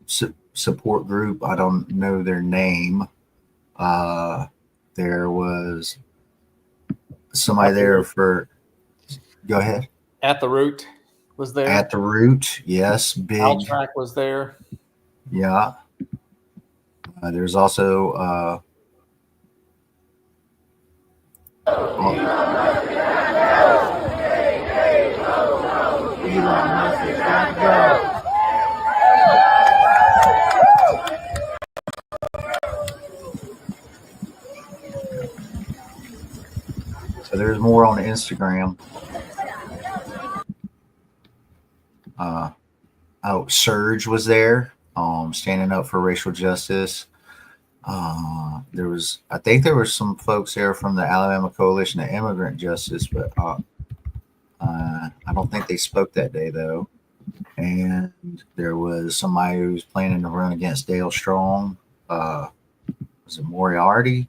support group. I don't know their name. There was somebody there for. Go ahead. At the Root was there. At the Root, yes, big. Altrac was there. Yeah. There's also. So there's more on Instagram. Surge was there, standing up for racial justice. I think there were some folks there from the Alabama Coalition of Immigrant Justice, but I don't think they spoke that day though. And there was somebody who was planning to run against Dale Strong. Was it Moriarty?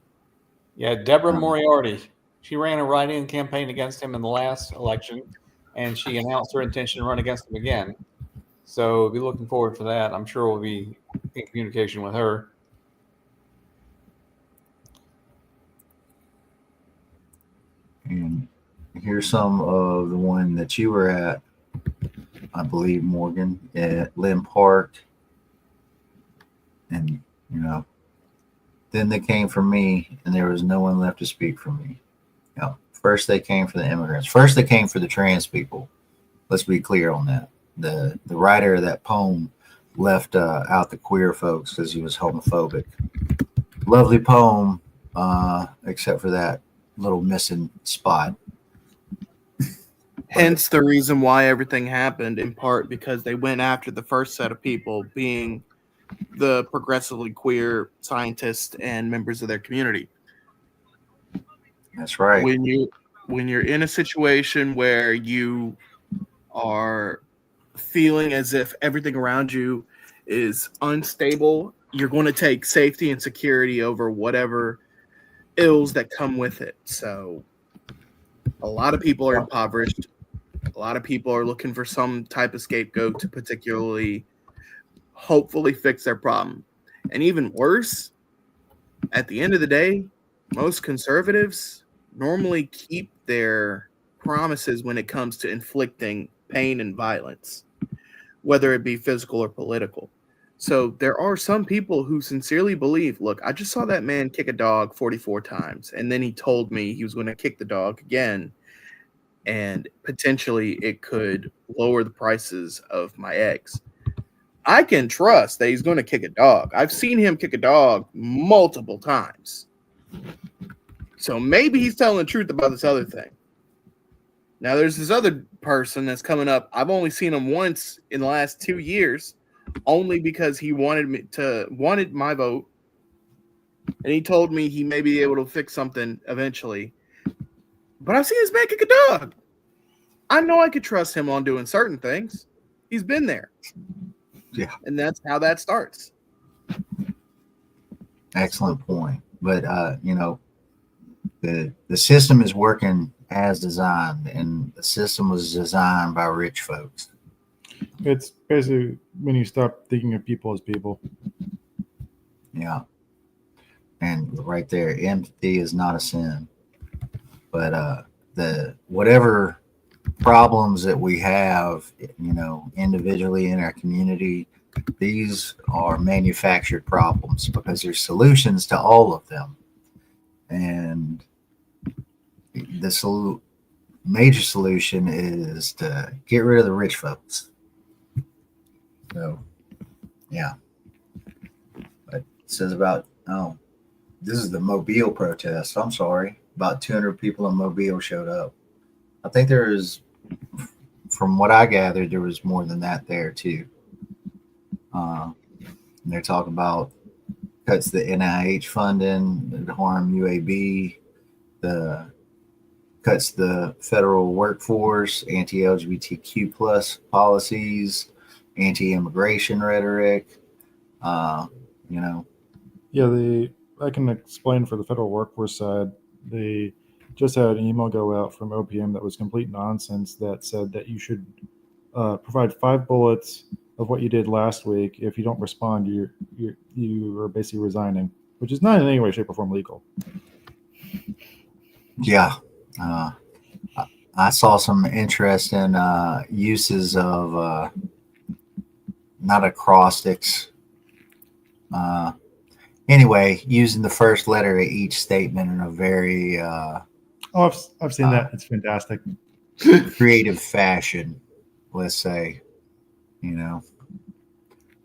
Yeah, Deborah Moriarty. She ran a write-in campaign against him in the last election, and she announced her intention to run against him again. So we'll be looking forward to that. I'm sure we'll be in communication with her. And here's some of the one that you were at, I believe, Morgan, at Lynn Park. And, then they came for me, and there was no one left to speak for me. First they came for the immigrants. First they came for the trans people. Let's be clear on that. The writer of that poem left out the queer folks because he was homophobic. Lovely poem, except for that little missing spot. Hence the reason why everything happened, in part because they went after the first set of people, being the progressively queer scientists and members of their community. That's right. When you're in a situation where you are feeling as if everything around you is unstable, you're going to take safety and security over whatever ills that come with it. So a lot of people are impoverished. A lot of people are looking for some type of scapegoat to particularly hopefully fix their problem. And even worse, at the end of the day, most conservatives normally keep their promises when it comes to inflicting pain and violence, whether it be physical or political. So there are some people who sincerely believe, look, I just saw that man kick a dog 44 times, and then he told me he was going to kick the dog again, and potentially it could lower the prices of my eggs. I can trust that he's going to kick a dog. I've seen him kick a dog multiple times. So maybe he's telling the truth about this other thing. Now there's this other person that's coming up. I've only seen him once in the last 2 years, only because he wanted my vote, and he told me he may be able to fix something eventually. But I've seen this man kick a dog. I know I could trust him on doing certain things. He's been there. Yeah. And that's how that starts. Excellent point. But the system is working as designed, and the system was designed by rich folks. It's basically when you stop thinking of people as people. Yeah. And right there, empathy is not a sin. But the whatever problems that we have, individually in our community, these are manufactured problems because there's solutions to all of them. And major solution is to get rid of the rich folks. So, yeah. But it says about, this is the Mobile protest. I'm sorry. About 200 people in Mobile showed up. I think there is, from what I gathered, there was more than that there too. And they're talking about cuts the NIH funding, the harm UAB, the cuts the federal workforce, anti-LGBTQ plus policies, anti-immigration rhetoric. You know, Yeah, I can explain for the federal workforce side. They just had an email go out from OPM that was complete nonsense that said that you should provide 5 bullets of what you did last week. If you don't respond, you are basically resigning, which is not in any way, shape, or form legal. yeah. I saw some interesting uses of not acrostics. Anyway, using the first letter of each statement in a very I've seen that. It's fantastic. creative fashion, let's say. You know,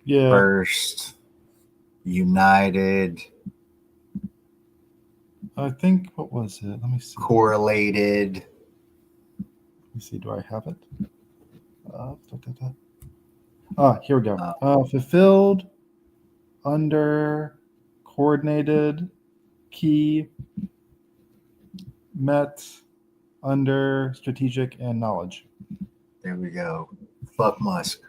Yeah. first, united, I think, what was it? Let me see. correlated. Let me see. Do I have it? Here we go. Fulfilled, under, coordinated, key, met, under, strategic, and knowledge. There we go. Fuck Musk.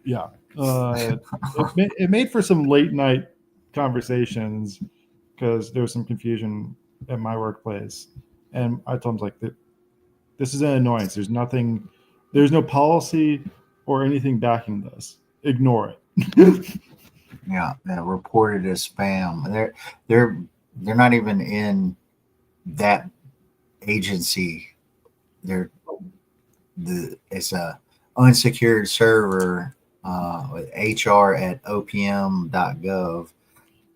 Yeah. It made for some late night conversations because there was some confusion at my workplace. And I told him, like, this is an annoyance. There's no policy or anything backing this. Ignore it. Yeah, reported as spam. They're not even in that agency. It's a unsecured server with HR at opm.gov.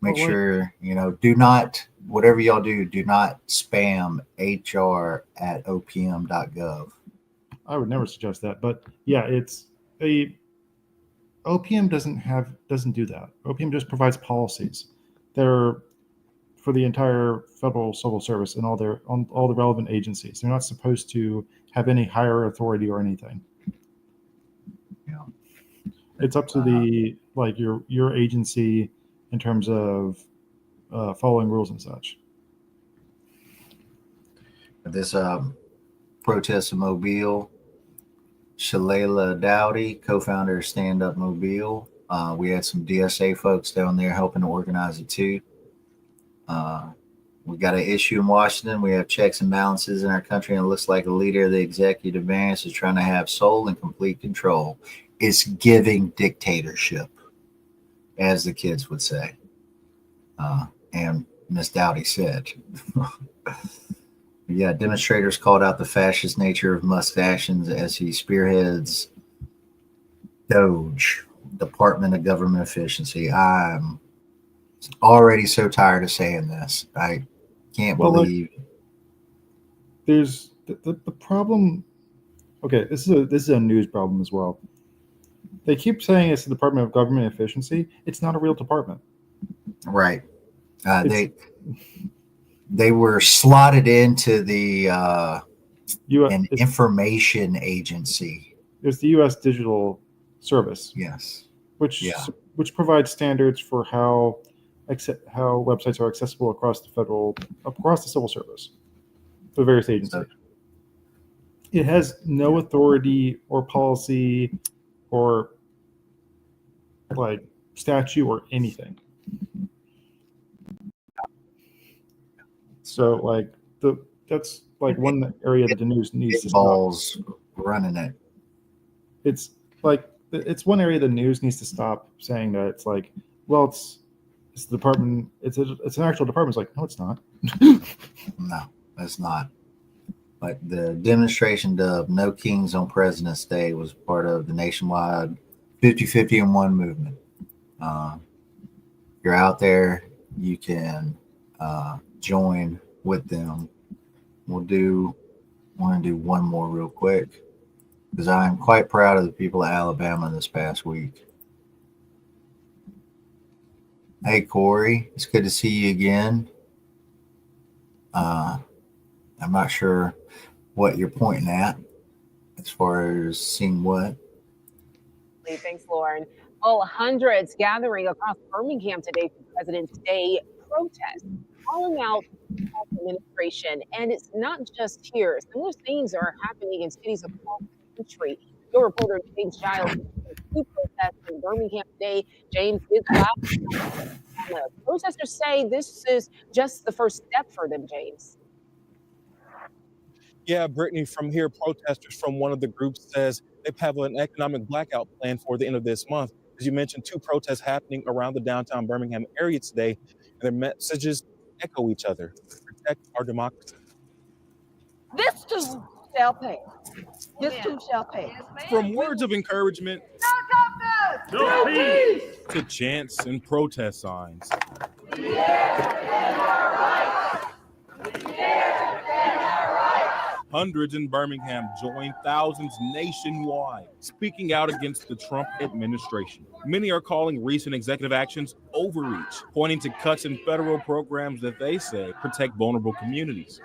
Make sure do not, whatever y'all do not spam HR at opm.gov. I would never suggest that, but yeah, OPM doesn't do that. OPM just provides policies that are for the entire federal civil service and all the relevant agencies. They're not supposed to have any higher authority or anything. Yeah. It's up to your agency in terms of following rules and such. This protest in Mobile, Shalala Dowdy, co-founder of Stand Up Mobile. We had some DSA folks down there helping to organize it too. We got an issue in Washington. We have checks and balances in our country, and it looks like a leader of the executive branch is trying to have sole and complete control. It's giving dictatorship, as the kids would say. And Miss Dowdy said. Yeah, demonstrators called out the fascist nature of Musk's actions as he spearheads DOGE, Department of Government Efficiency. I'm already so tired of saying this. I can't believe. There's the problem. Okay, this is a news problem as well. They keep saying it's the Department of Government Efficiency. It's not a real department. Right. They were slotted into the an information agency. It's the U.S. Digital Service. Yes. Which provides standards for how websites are accessible across the civil service, the various agencies. It has no authority or policy or statute or anything. So that's one area that the news needs to stop. Running it. It's one area the news needs to stop saying that it's the department. It's an actual department. It's like, no, it's not. No, it's not. But the demonstration dubbed No Kings on President's Day was part of the nationwide 50-50 and 1 movement. You're out there, you can join with them. We'll do want to do one more real quick because I am quite proud of the people of Alabama this past week. Hey, Corey, it's good to see you again. I'm not sure what you're pointing at as far as seeing what. Thanks, Lauren. Well, hundreds gathering across Birmingham today for President's Day protest, calling out the Trump administration. And it's not just here. Similar things are happening in cities across the country. Your reporter, James Giles, two protests in Birmingham today. James is live. Protesters say this is just the first step for them, James. Yeah, Brittany, from here, protesters from one of the groups says they have an economic blackout plan for the end of this month. As you mentioned, two protests happening around the downtown Birmingham area today, and their messages echo each other. Protect our democracy. This too shall pay. This too shall pay. From words of encouragement No peace. to chants and protest signs. Hundreds in Birmingham joined thousands nationwide, speaking out against the Trump administration. Many are calling recent executive actions overreach, pointing to cuts in federal programs that they say protect vulnerable communities.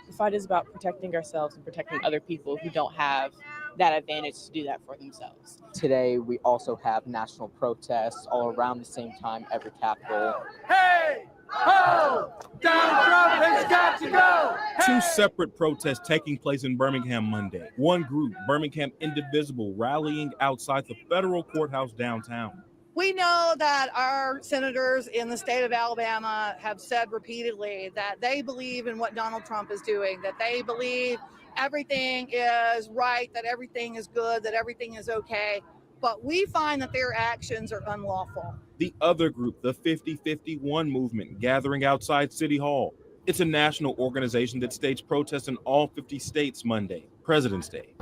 The fight is about protecting ourselves and protecting other people who don't have that advantage to do that for themselves. Today, we also have national protests all around the same time, every capital. Hey! Ho! Donald Trump has got to go! Two separate protests taking place in Birmingham Monday. One group, Birmingham Indivisible, rallying outside the federal courthouse downtown. We know that our senators in the state of Alabama have said repeatedly that they believe in what Donald Trump is doing, that they believe everything is right, that everything is good, that everything is okay. But we find that their actions are unlawful. The other group, the 50-51 movement, gathering outside City Hall. It's a national organization that staged protests in all 50 states Monday, President's Day.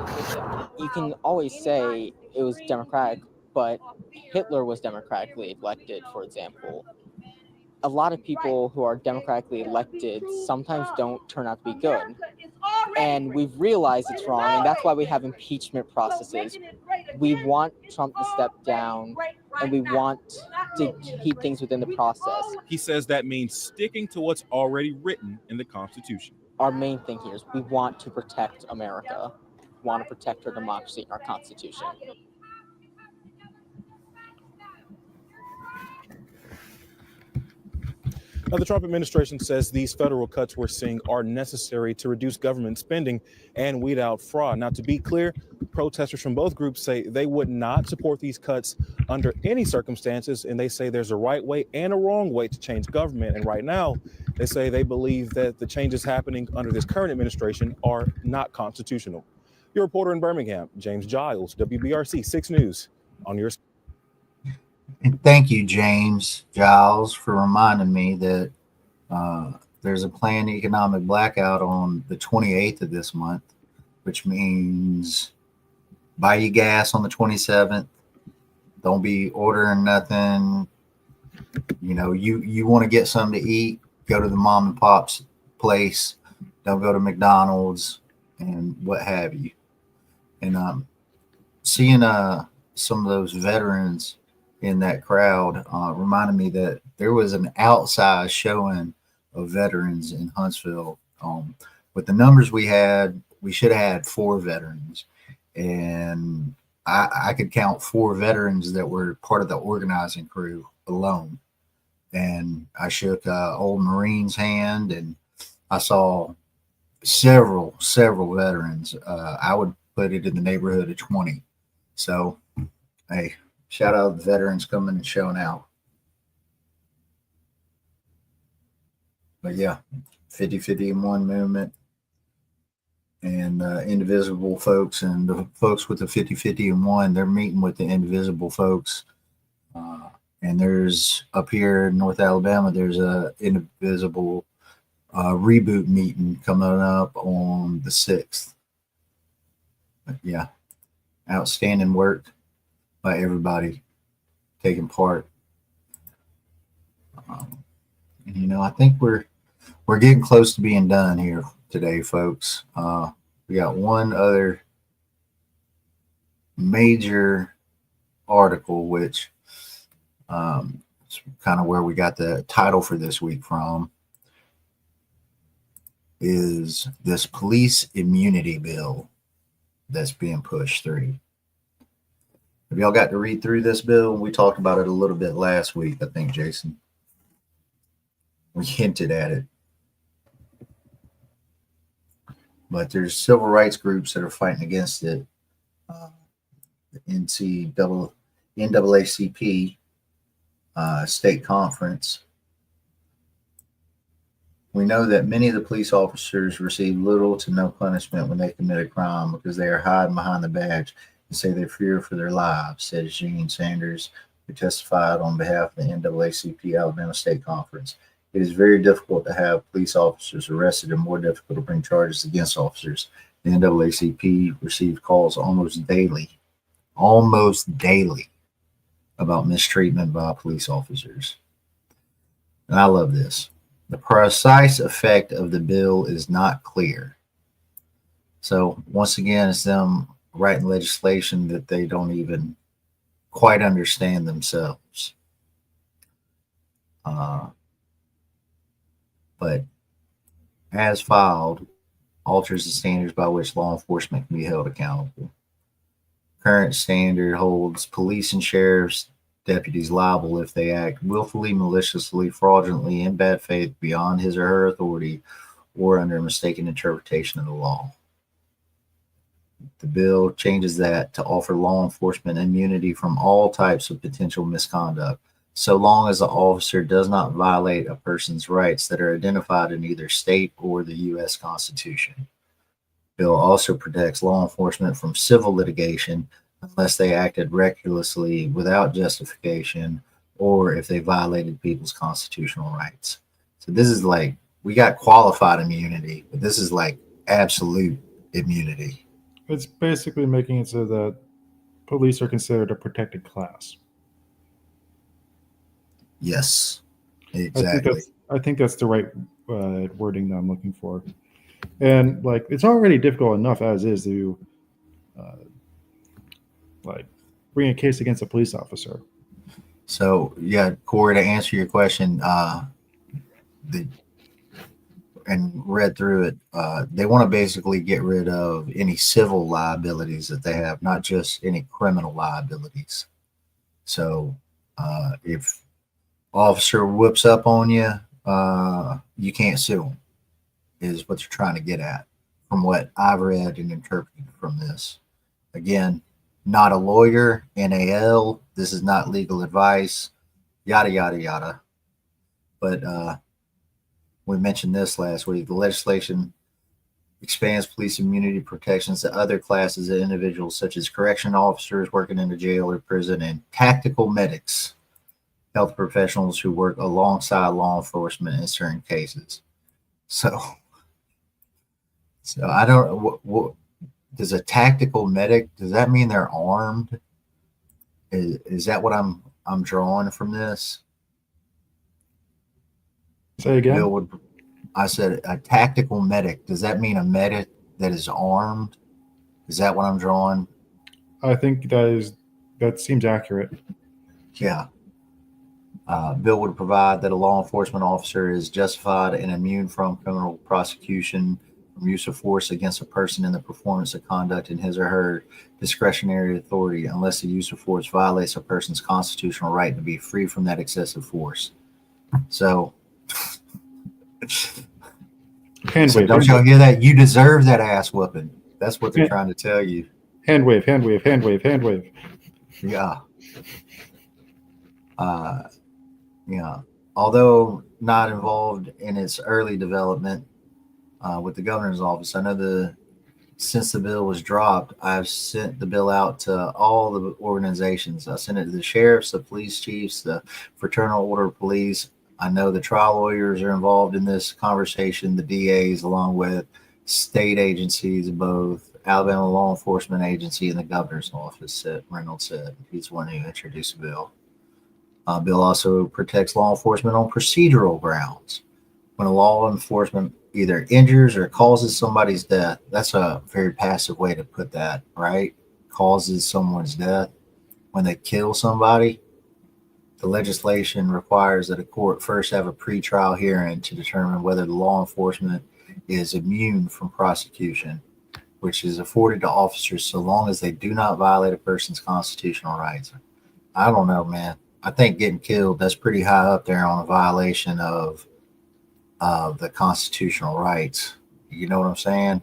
You can always say it was democratic, but Hitler was democratically elected, for example. A lot of people who are democratically elected sometimes don't turn out to be good. And we've realized it's wrong, and that's why we have impeachment processes. We want Trump to step down, and we want to keep things within the process. He says that means sticking to what's already written in the Constitution. Our main thing here is we want to protect America. We want to protect our democracy and our Constitution. Now, the Trump administration says these federal cuts we're seeing are necessary to reduce government spending and weed out fraud. Now, to be clear, protesters from both groups say they would not support these cuts under any circumstances, and they say there's a right way and a wrong way to change government. And right now, they say they believe that the changes happening under this current administration are not constitutional. Your reporter in Birmingham, James Giles, WBRC 6 News, on your screen. And thank you, James Giles, for reminding me that there's a planned economic blackout on the 28th of this month, which means buy you gas on the 27th. Don't be ordering nothing. You know, you want to get something to eat, go to the mom and pop's place. Don't go to McDonald's and what have you. And seeing some of those veterans in that crowd reminded me that there was an outsized showing of veterans in Huntsville. With the numbers we had, we should have had 4 veterans. And I could count 4 veterans that were part of the organizing crew alone. And I shook old Marine's hand, and I saw several veterans. I would put it in the neighborhood of 20. So, hey, shout out to the veterans coming and showing out. But yeah, 50-51 movement and indivisible folks, and the folks with the 50-51, they're meeting with the indivisible folks. And there's up here in North Alabama, there's a indivisible reboot meeting coming up on the 6th. But yeah, outstanding work by everybody taking part. And, I think we're getting close to being done here today, folks. We got one other major article, which is kind of where we got the title for this week from, is this police immunity bill that's being pushed through. Have y'all got to read through this bill? We talked about it a little bit last week, I think, Jason. We hinted at it. But there's civil rights groups that are fighting against it. The NAACP state conference. We know that many of the police officers receive little to no punishment when they commit a crime because they are hiding behind the badge and say they fear for their lives, said Gene Sanders, who testified on behalf of the NAACP Alabama State Conference. It is very difficult to have police officers arrested and more difficult to bring charges against officers. The NAACP received calls almost daily about mistreatment by police officers. And I love this. The precise effect of the bill is not clear. So once again, it's them writing legislation that they don't even quite understand themselves. But as filed, alters the standards by which law enforcement can be held accountable. Current standard holds police and sheriff's deputies liable if they act willfully, maliciously, fraudulently, in bad faith, beyond his or her authority, or under a mistaken interpretation of the law. The bill changes that to offer law enforcement immunity from all types of potential misconduct, so long as the officer does not violate a person's rights that are identified in either state or the U.S. Constitution. The bill also protects law enforcement from civil litigation unless they acted recklessly without justification or if they violated people's constitutional rights. So this is like, we got qualified immunity, but this is like absolute immunity. It's basically making it so that police are considered a protected class. Yes, exactly. I think that's the right wording that I'm looking for. And like, it's already difficult enough as is to like bring a case against a police officer. So yeah, Corey, to answer your question, and read through it, they want to basically get rid of any civil liabilities that they have, not just any criminal liabilities. So if officer whoops up on you, you can't sue them, is what you're trying to get at, from what I've read and interpreted from this. Again, not a lawyer, NAL, this is not legal advice, yada, yada, yada. But we mentioned this last week. The legislation expands police immunity protections to other classes of individuals, such as correction officers working in a jail or prison and tactical medics, health professionals who work alongside law enforcement in certain cases. So I don't, what does a tactical medic, does that mean they're armed? Is that what I'm drawing from this? Say again? Bill, I said a tactical medic. Does that mean a medic that is armed? Is that what I'm drawing? I think that seems accurate. Yeah. Bill would provide that a law enforcement officer is justified and immune from criminal prosecution from use of force against a person in the performance of conduct in his or her discretionary authority, unless the use of force violates a person's constitutional right to be free from that excessive force. So, don't y'all hear that? You deserve that ass whooping. That's what they're trying to tell you. Hand wave, hand wave, hand wave, hand wave. Yeah. Yeah. Although not involved in its early development with the governor's office, I know since the bill was dropped, I've sent the bill out to all the organizations. I sent it to the sheriffs, the police chiefs, the Fraternal Order of Police. I know the trial lawyers are involved in this conversation, the DAs, along with state agencies, both Alabama Law Enforcement Agency and the governor's office, Reynolds said. He's the one who introduced the bill. Bill also protects law enforcement on procedural grounds. When a law enforcement either injures or causes somebody's death, that's a very passive way to put that, right? Causes someone's death. When they kill somebody, the legislation requires that a court first have a pretrial hearing to determine whether the law enforcement is immune from prosecution, which is afforded to officers so long as they do not violate a person's constitutional rights. I don't know, man. I think getting killed, that's pretty high up there on a violation of the constitutional rights. You know what I'm saying?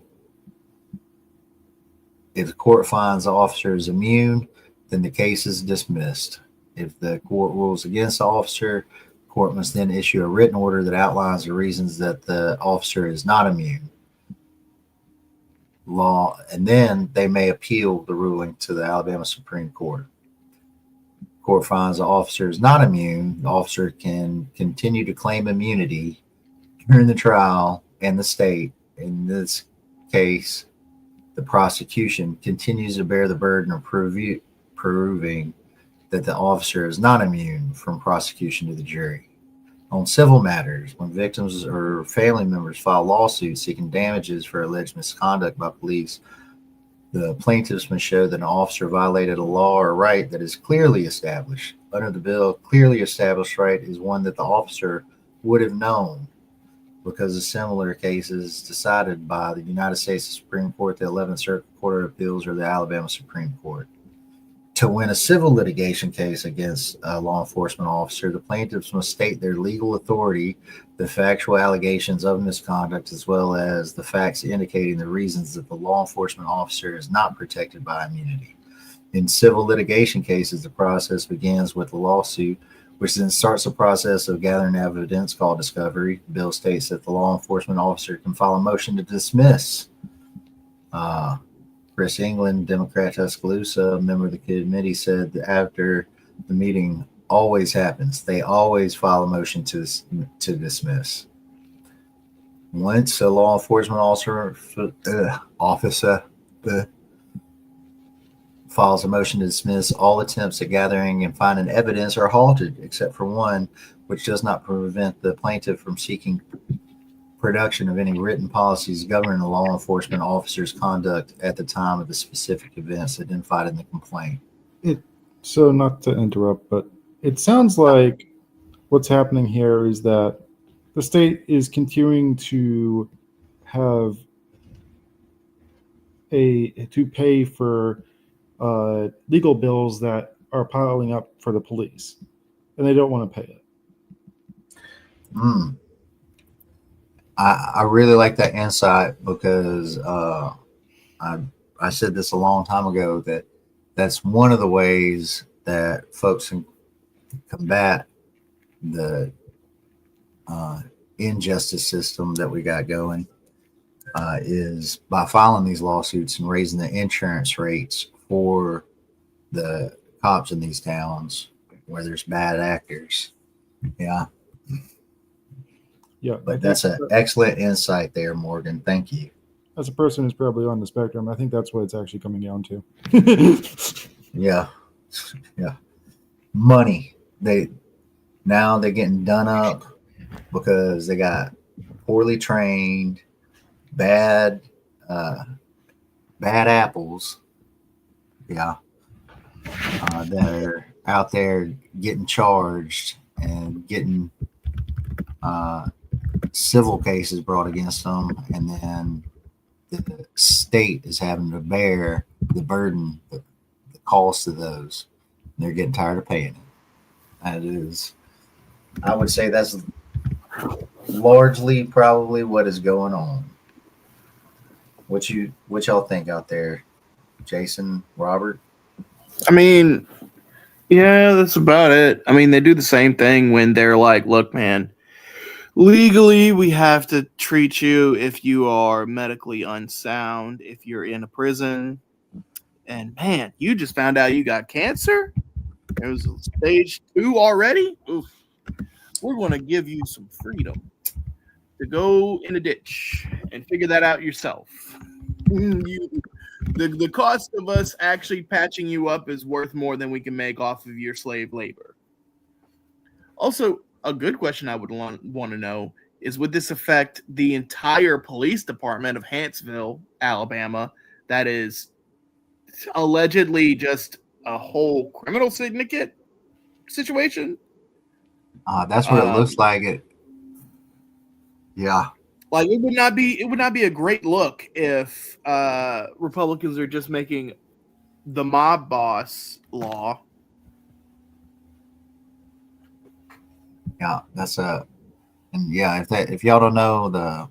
If the court finds the officer is immune, then the case is dismissed. If the court rules against the officer, the court must then issue a written order that outlines the reasons that the officer is not immune. And then they may appeal the ruling to the Alabama Supreme Court. Court finds the officer is not immune, the officer can continue to claim immunity during the trial, and the state, in this case, the prosecution, continues to bear the burden of proving that the officer is not immune from prosecution to the jury. On civil matters, when victims or family members file lawsuits seeking damages for alleged misconduct by police, the plaintiffs must show that an officer violated a law or right that is clearly established. Under the bill, clearly established right is one that the officer would have known because of similar cases decided by the United States Supreme Court, the 11th Circuit Court of Appeals, or the Alabama Supreme Court. To win a civil litigation case against a law enforcement officer, the plaintiffs must state their legal authority, the factual allegations of misconduct, as well as the facts indicating the reasons that the law enforcement officer is not protected by immunity. In civil litigation cases, the process begins with the lawsuit, which then starts the process of gathering evidence called discovery. The bill states that the law enforcement officer can file a motion to dismiss. Chris England, Democrat Tuscaloosa, a member of the committee, said that after the meeting always happens, they always file a motion to dismiss. Once a law enforcement officer files a motion to dismiss, all attempts at gathering and finding evidence are halted, except for one, which does not prevent the plaintiff from seeking production of any written policies governing the law enforcement officer's conduct at the time of the specific events identified in the complaint. So not to interrupt, but it sounds like what's happening here is that the state is continuing to have to pay for legal bills that are piling up for the police, and they don't want to pay it. I really like that insight because I said this a long time ago that that's one of the ways that folks can combat the injustice system that we got going is by filing these lawsuits and raising the insurance rates for the cops in these towns where there's bad actors. Yeah. Yeah, but that's an excellent insight there, Morgan. Thank you. As a person who's probably on the spectrum, I think that's what it's actually coming down to. Yeah. Money. They're getting done up because they got poorly trained, bad apples. Yeah. That are out there getting charged and getting civil cases brought against them, and then the state is having to bear the burden, the cost of those. They're getting tired of paying it. That is, I would say that's largely probably what is going on. What y'all think out there, Jason, Robert? I mean, yeah, that's about it. I mean, they do the same thing when they're like, look, man, legally, we have to treat you if you are medically unsound, if you're in a prison. And man, you just found out you got cancer? It was stage 2 already? Oof. We're going to give you some freedom to go in a ditch and figure that out yourself. The cost of us actually patching you up is worth more than we can make off of your slave labor. Also, a good question I would want to know is, would this affect the entire police department of Huntsville, Alabama, that is allegedly just a whole criminal syndicate situation? That's what it looks like. It. Yeah. Like, it would not be a great look if Republicans are just making the mob boss law. Yeah, if y'all don't know, the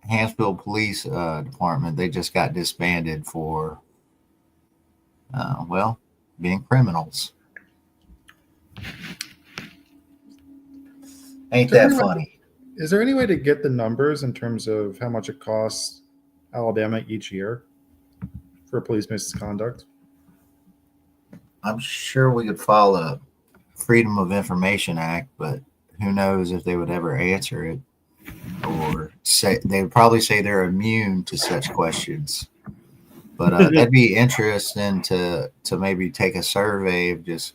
Huntsville Police Department, they just got disbanded for being criminals. Ain't that funny? Is there any way to get the numbers in terms of how much it costs Alabama each year for police misconduct? I'm sure we could file a Freedom of Information Act, but who knows if they would ever answer it, or say they would probably say they're immune to such questions. But that'd be interesting to maybe take a survey of just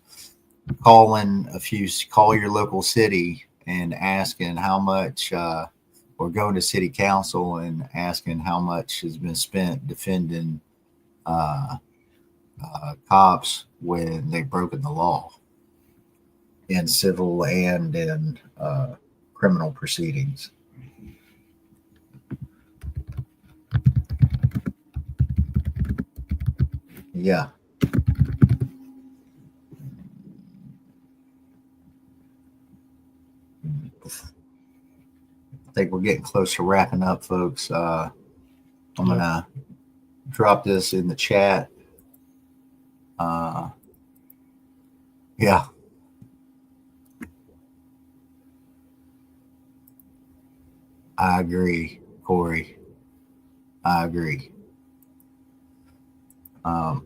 call your local city and asking how much, or going to city council and asking how much has been spent defending cops when they've broken the law in civil and in criminal proceedings. Yeah. I think we're getting close to wrapping up, folks. I'm going to drop this in the chat. Yeah. I agree, Corey. I agree. But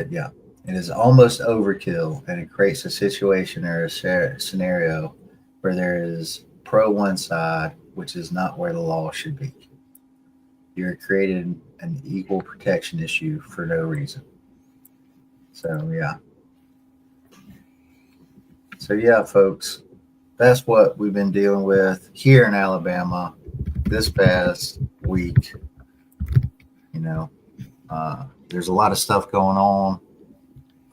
yeah, it is almost overkill, and it creates a situation or a scenario where there is pro one side, which is not where the law should be. You're creating an equal protection issue for no reason. So yeah, folks, that's what we've been dealing with here in Alabama this past week. There's a lot of stuff going on.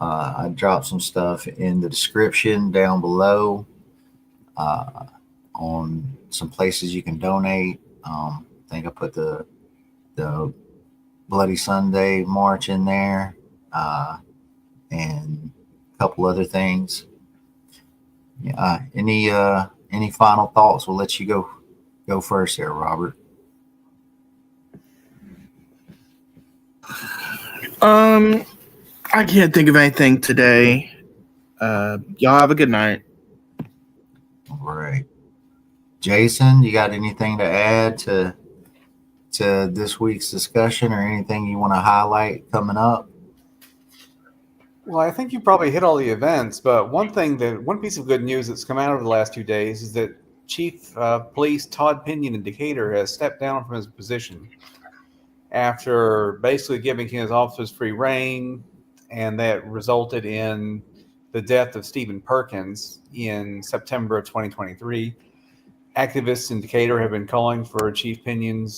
I dropped some stuff in the description down below on some places you can donate. I think I put the Bloody Sunday March in there, and a couple other things. Any final thoughts? We'll let you go first there, Robert. I can't think of anything today. Y'all have a good night. All right. Jason, you got anything to add to this week's discussion, or anything you want to highlight coming up? Well, I think you probably hit all the events, but one piece of good news that's come out over the last 2 days is that Chief of Police Todd Pinion in Decatur has stepped down from his position after basically giving his officers free rein, and that resulted in the death of Stephen Perkins in September of 2023. Activists in Decatur have been calling for Chief Pinion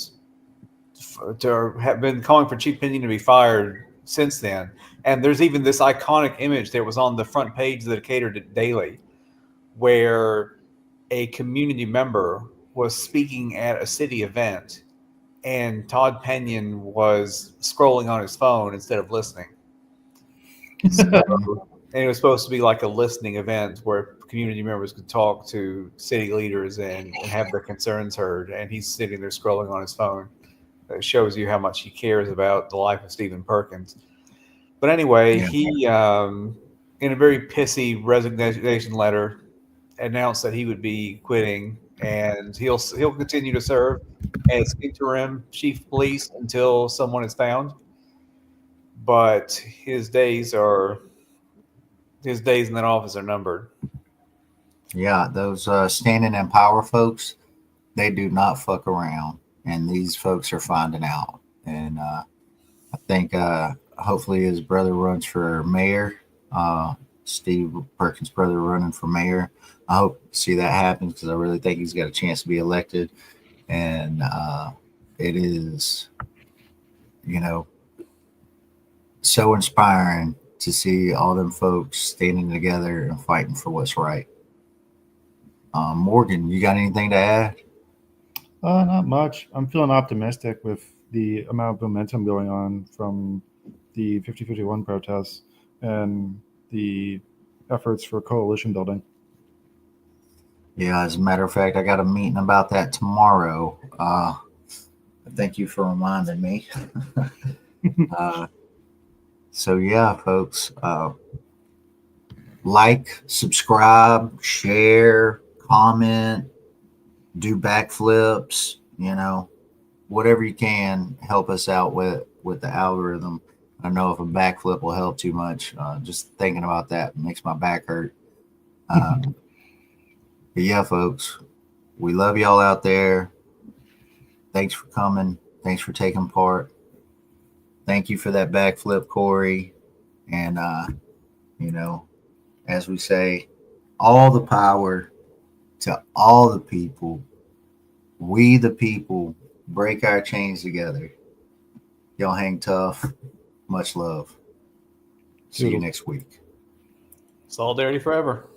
to be fired since then. And there's even this iconic image that was on the front page of the Decatur Daily, where a community member was speaking at a city event, and Todd Pinion was scrolling on his phone instead of listening. And it was supposed to be like a listening event where community members could talk to city leaders and have their concerns heard. And he's sitting there scrolling on his phone. That shows you how much he cares about the life of Stephen Perkins. But anyway, he, in a very pissy resignation letter, announced that he would be quitting, and he'll continue to serve as interim chief of police until someone is found. But his days in that office are numbered. Yeah, those standing in power folks, they do not fuck around, and these folks are finding out. And I think hopefully his brother runs for mayor Steve Perkins' brother, running for mayor. I hope to see that happen because I really think he's got a chance to be elected. And it is, so inspiring to see all them folks standing together and fighting for what's right. Morgan, you got anything to add? Not much. I'm feeling optimistic with the amount of momentum going on from the 50-51 protests and the efforts for coalition building. Yeah, as a matter of fact, I got a meeting about that tomorrow. Thank you for reminding me. So yeah, folks, like, subscribe, share, comment, do backflips, whatever you can, help us out with the algorithm. I don't know if a backflip will help too much. Just thinking about that makes my back hurt. But yeah, folks, we love y'all out there. Thanks for coming. Thanks for taking part. Thank you for that backflip, Corey. And, as we say, all the power to all the people. We, the people, break our chains together. Y'all hang tough. Much love. See you next week. Solidarity forever.